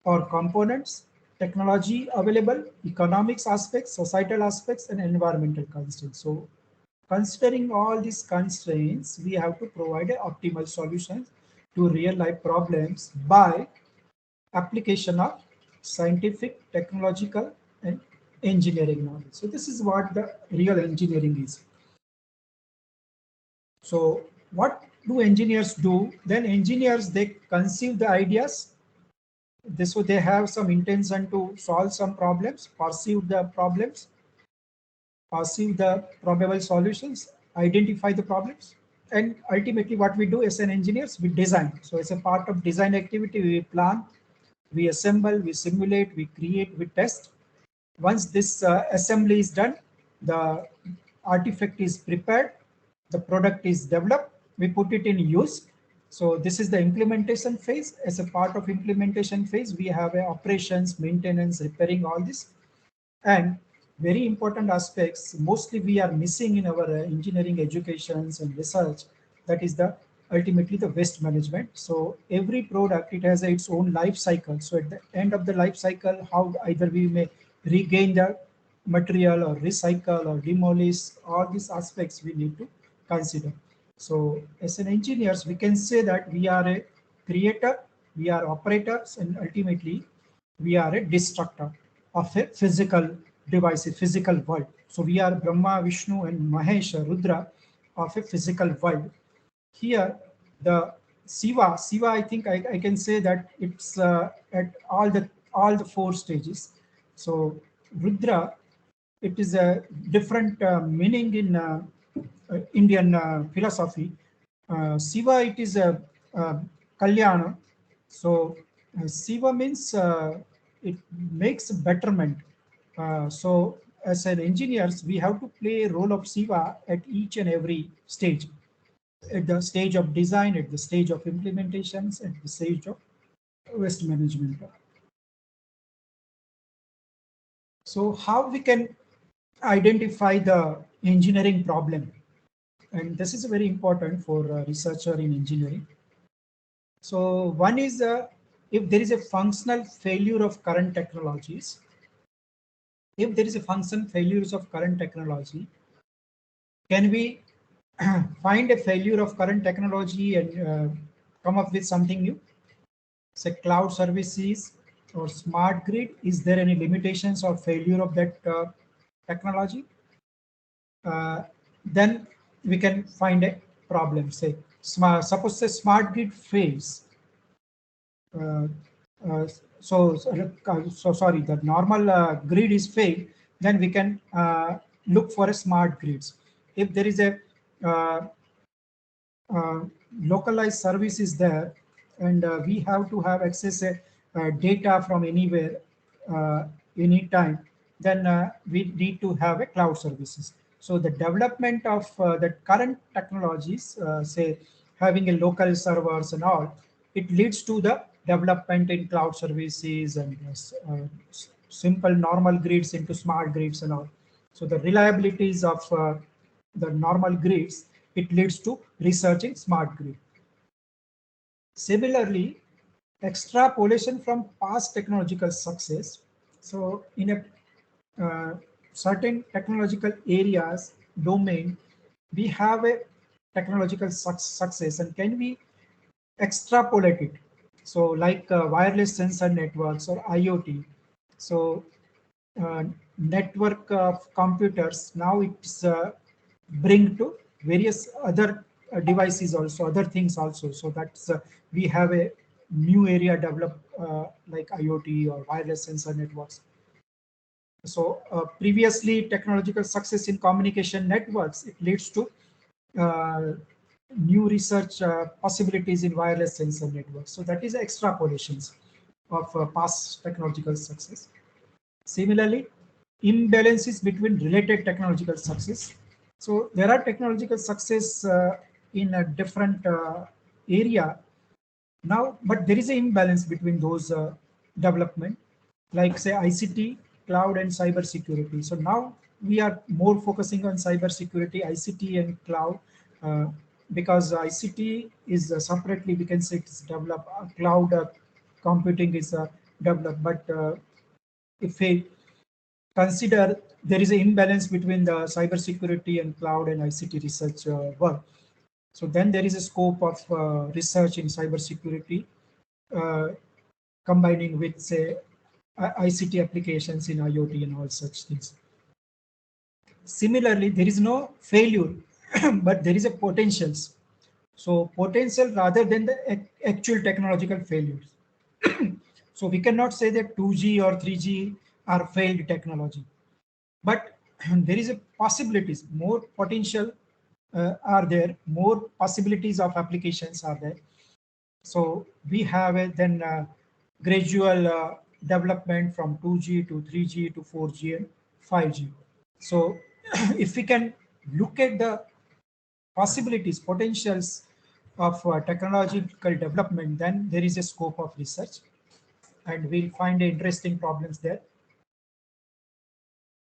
or components, technology available, economics aspects, societal aspects, and environmental constraints. So considering all these constraints, we have to provide an optimal solutions to real life problems by application of scientific, technological, and engineering knowledge. So this is what the real engineering is. So what do engineers do? Then engineers, they conceive the ideas. So they have some intention to solve some problems, perceive the problems, perceive the probable solutions, identify the problems, and ultimately what we do as an engineers, we design. So as a part of design activity, we plan, we assemble, we simulate, we create, we test, Once this assembly is done, the artifact is prepared, the product is developed, we put it in use. So this is the implementation phase. As a part of implementation phase, we have operations, maintenance, repairing, all this. And very important aspects, mostly we are missing in our engineering educations and research, that is the ultimately the waste management. So every product, it has its own life cycle. So at the end of the life cycle, how either we may regain the material or recycle or demolish, all these aspects we need to consider. So as an engineers, we can say that we are a creator, we are operators, and ultimately we are a destructor of a physical device, a physical world. So we are Brahma, Vishnu, and Mahesh, Rudra of a physical world. Here, the Siva, I think I can say that it's at all the four stages. So Rudra, it is a different meaning in Indian philosophy. Siva, it is a Kalyana. So Siva means it makes betterment. So as an engineers, we have to play a role of Siva at each and every stage. At the stage of design, at the stage of implementations, at the stage of waste management. So how we can identify the engineering problem? And this is very important for a researcher in engineering. So one is if there is a functional failure of current technologies, if there is a function failures of current technology, can we find a failure of current technology and come up with something new? Say cloud services or smart grid, is there any limitations or failure of that technology? Then we can find a problem. Say suppose the smart grid fails. Uh, uh, so sorry, the normal grid is failed, then we can look for a smart grids. If there is a uh, uh, localized service is there, and we have to have access data from anywhere, anytime, then we need to have a cloud services. So the development of the current technologies, say having a local servers and all, it leads to the development in cloud services and simple normal grids into smart grids and all. So the reliabilities of the normal grids, it leads to researching smart grid. Similarly, extrapolation from past technological success. So in a certain technological areas, domain, we have a technological success, and can we extrapolate it? So like wireless sensor networks or IoT. So network of computers, now it's bring to various other devices also, other things also. So that's we have a new area developed like IoT or wireless sensor networks. So previously technological success in communication networks, it leads to uh, new research possibilities in wireless sensor networks. So that is extrapolations of past technological success. Similarly, imbalances between related technological success. So there are technological success in a different area now, but there is an imbalance between those development, like say ICT, cloud, and cyber security. So now we are more focusing on cyber security, ICT, and cloud, uh, because ICT is separately, we can say it's developed. Cloud computing is developed, but if we consider there is an imbalance between the cyber security and cloud and ICT research work. So then there is a scope of research in cyber security, uh, combining with say ICT applications in IoT and all such things. Similarly, there is no failure, but there is a potentials. So potential rather than the actual technological failures. So we cannot say that 2G or 3G are failed technology, but there is a possibilities, more potential are there, more possibilities of applications are there. So we have a then gradual development from 2G to 3G to 4G and 5G. So if we can look at the possibilities, potentials of technological development, then there is a scope of research and we'll find interesting problems there.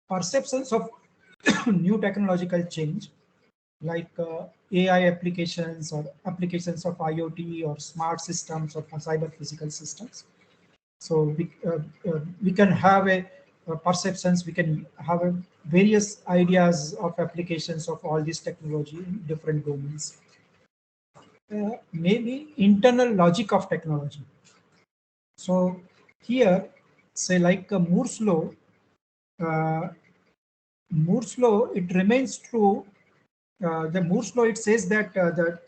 Perceptions of new technological change like AI applications or applications of IoT or smart systems or cyber physical systems. So we can have a perceptions, we can have various ideas of applications of all this technology in different domains. Maybe internal logic of technology. So here, say like uh, Moore's law, it remains true. The Moore's law, it says that the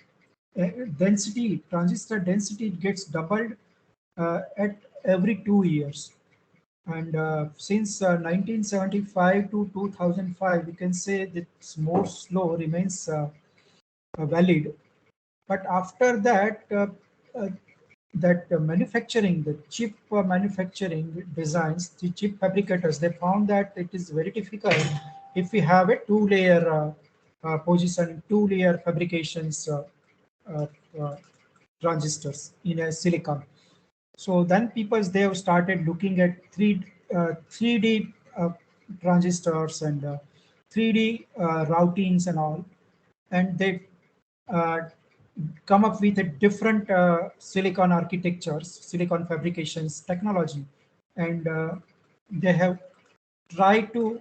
density, transistor density gets doubled at every 2 years. And since 1975 to 2005, we can say that Moore's law remains valid. But after that, uh, manufacturing, the chip manufacturing designs, the chip fabricators, they found that it is very difficult if we have a two-layer position, two-layer fabrications uh, uh, transistors in a silicon. So then people they have started looking at 3D transistors and 3D routings and all, and they uh, come up with a different silicon architectures, silicon fabrications technology, and they have tried to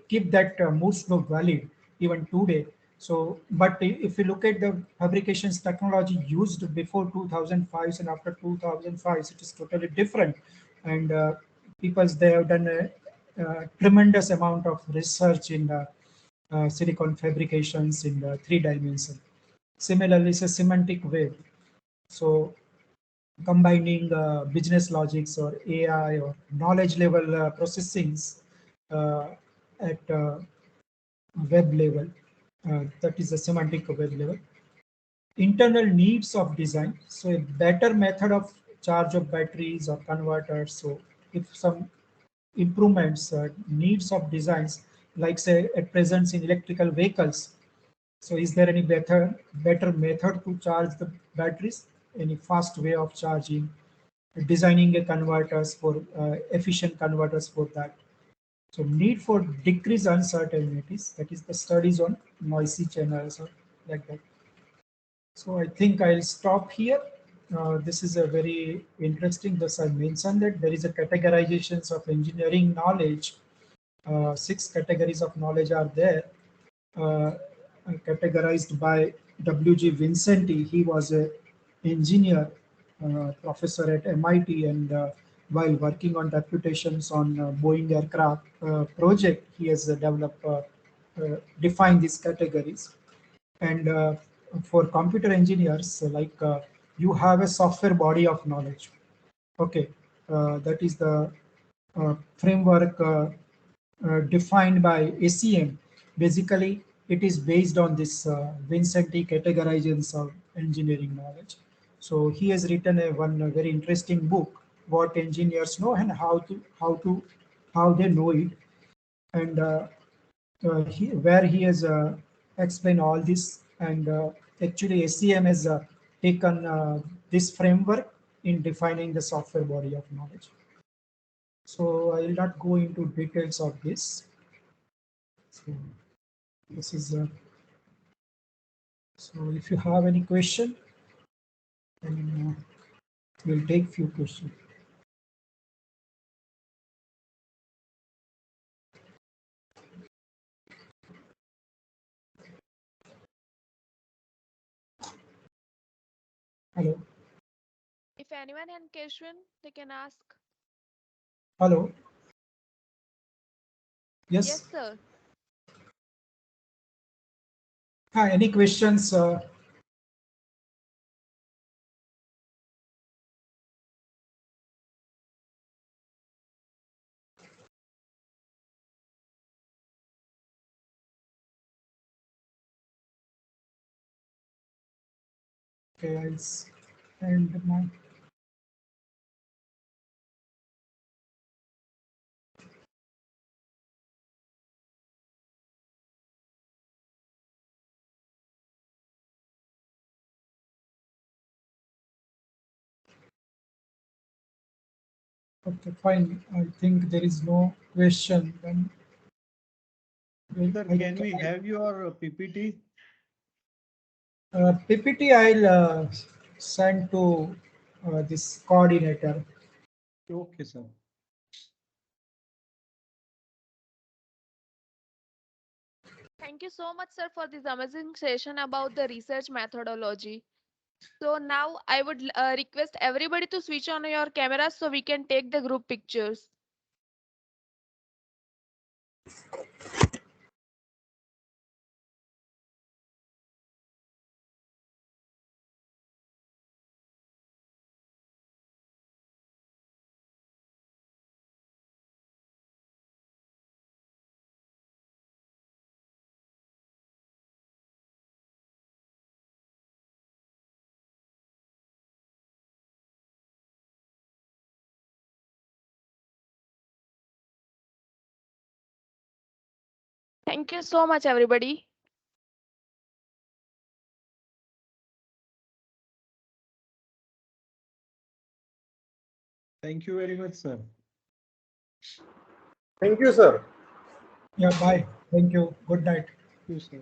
keep that Moore's law valid even today. So, but if you look at the fabrications technology used before 2005 and after 2005, it is totally different. And because they have done a tremendous amount of research in silicon fabrications in the 3 dimension. Similarly, it's a semantic wave. So combining business logics or AI or knowledge level processings uh, at web level. That is the semantic web level. Internal needs of design. So a better method of charge of batteries or converters. So if some improvements, needs of designs, like say at present in electrical vehicles. So is there any better method to charge the batteries? Any fast way of charging? Designing a converters for efficient converters for that. So need for decrease uncertainties, that is the studies on noisy channels or like that. So I think I'll stop here. This is a very interesting, thus I mentioned that there is a categorizations of engineering knowledge. 6 categories of knowledge are there, uh, categorized by W.G. Vincenti. He was a engineer, professor at MIT, and while working on deputations on Boeing aircraft project, he has defined these categories. And for computer engineers, like you have a software body of knowledge. Okay, that is the framework defined by ACM. Basically, it is based on this Vincenti categorizations of engineering knowledge. So he has written one very interesting book, what engineers know and how they know it, and where he has explained all this. And actually, ACM has taken this framework in defining the software body of knowledge. So I will not go into details of this. So this is so if you have any question, then we'll take few questions. Hello,
If anyone has question, they can ask.
hello.
Yes,
Yes.
sir.
Any questions? Okay, I'll end my Okay, fine. I think there is no question. Then
Sir, can we have your PPT?
PPT I'll send to this coordinator.
Okay, sir.
Thank you so much, sir, for this amazing session about the research methodology. So now I would request everybody to switch on your cameras so we can take the group pictures. Thank you so much, everybody.
Thank you very much, sir.
Thank you, sir.
Yeah, bye. Thank you. Good night.
Thank you, sir.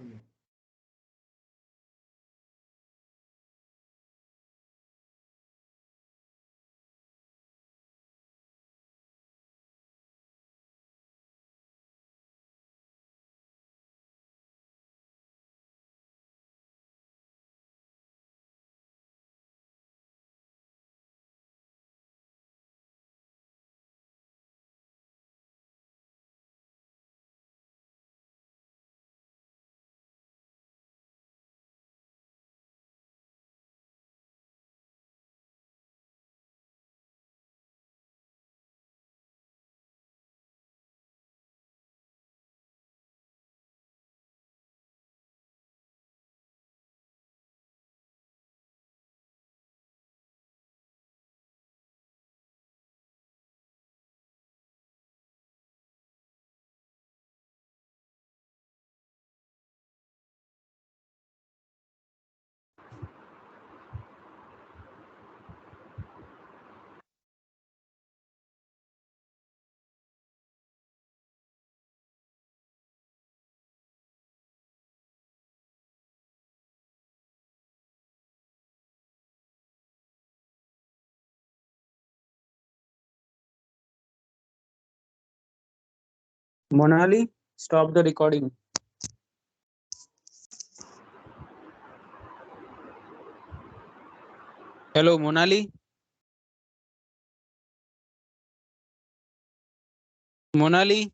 Monali, stop the recording. Hello, Monali. Monali.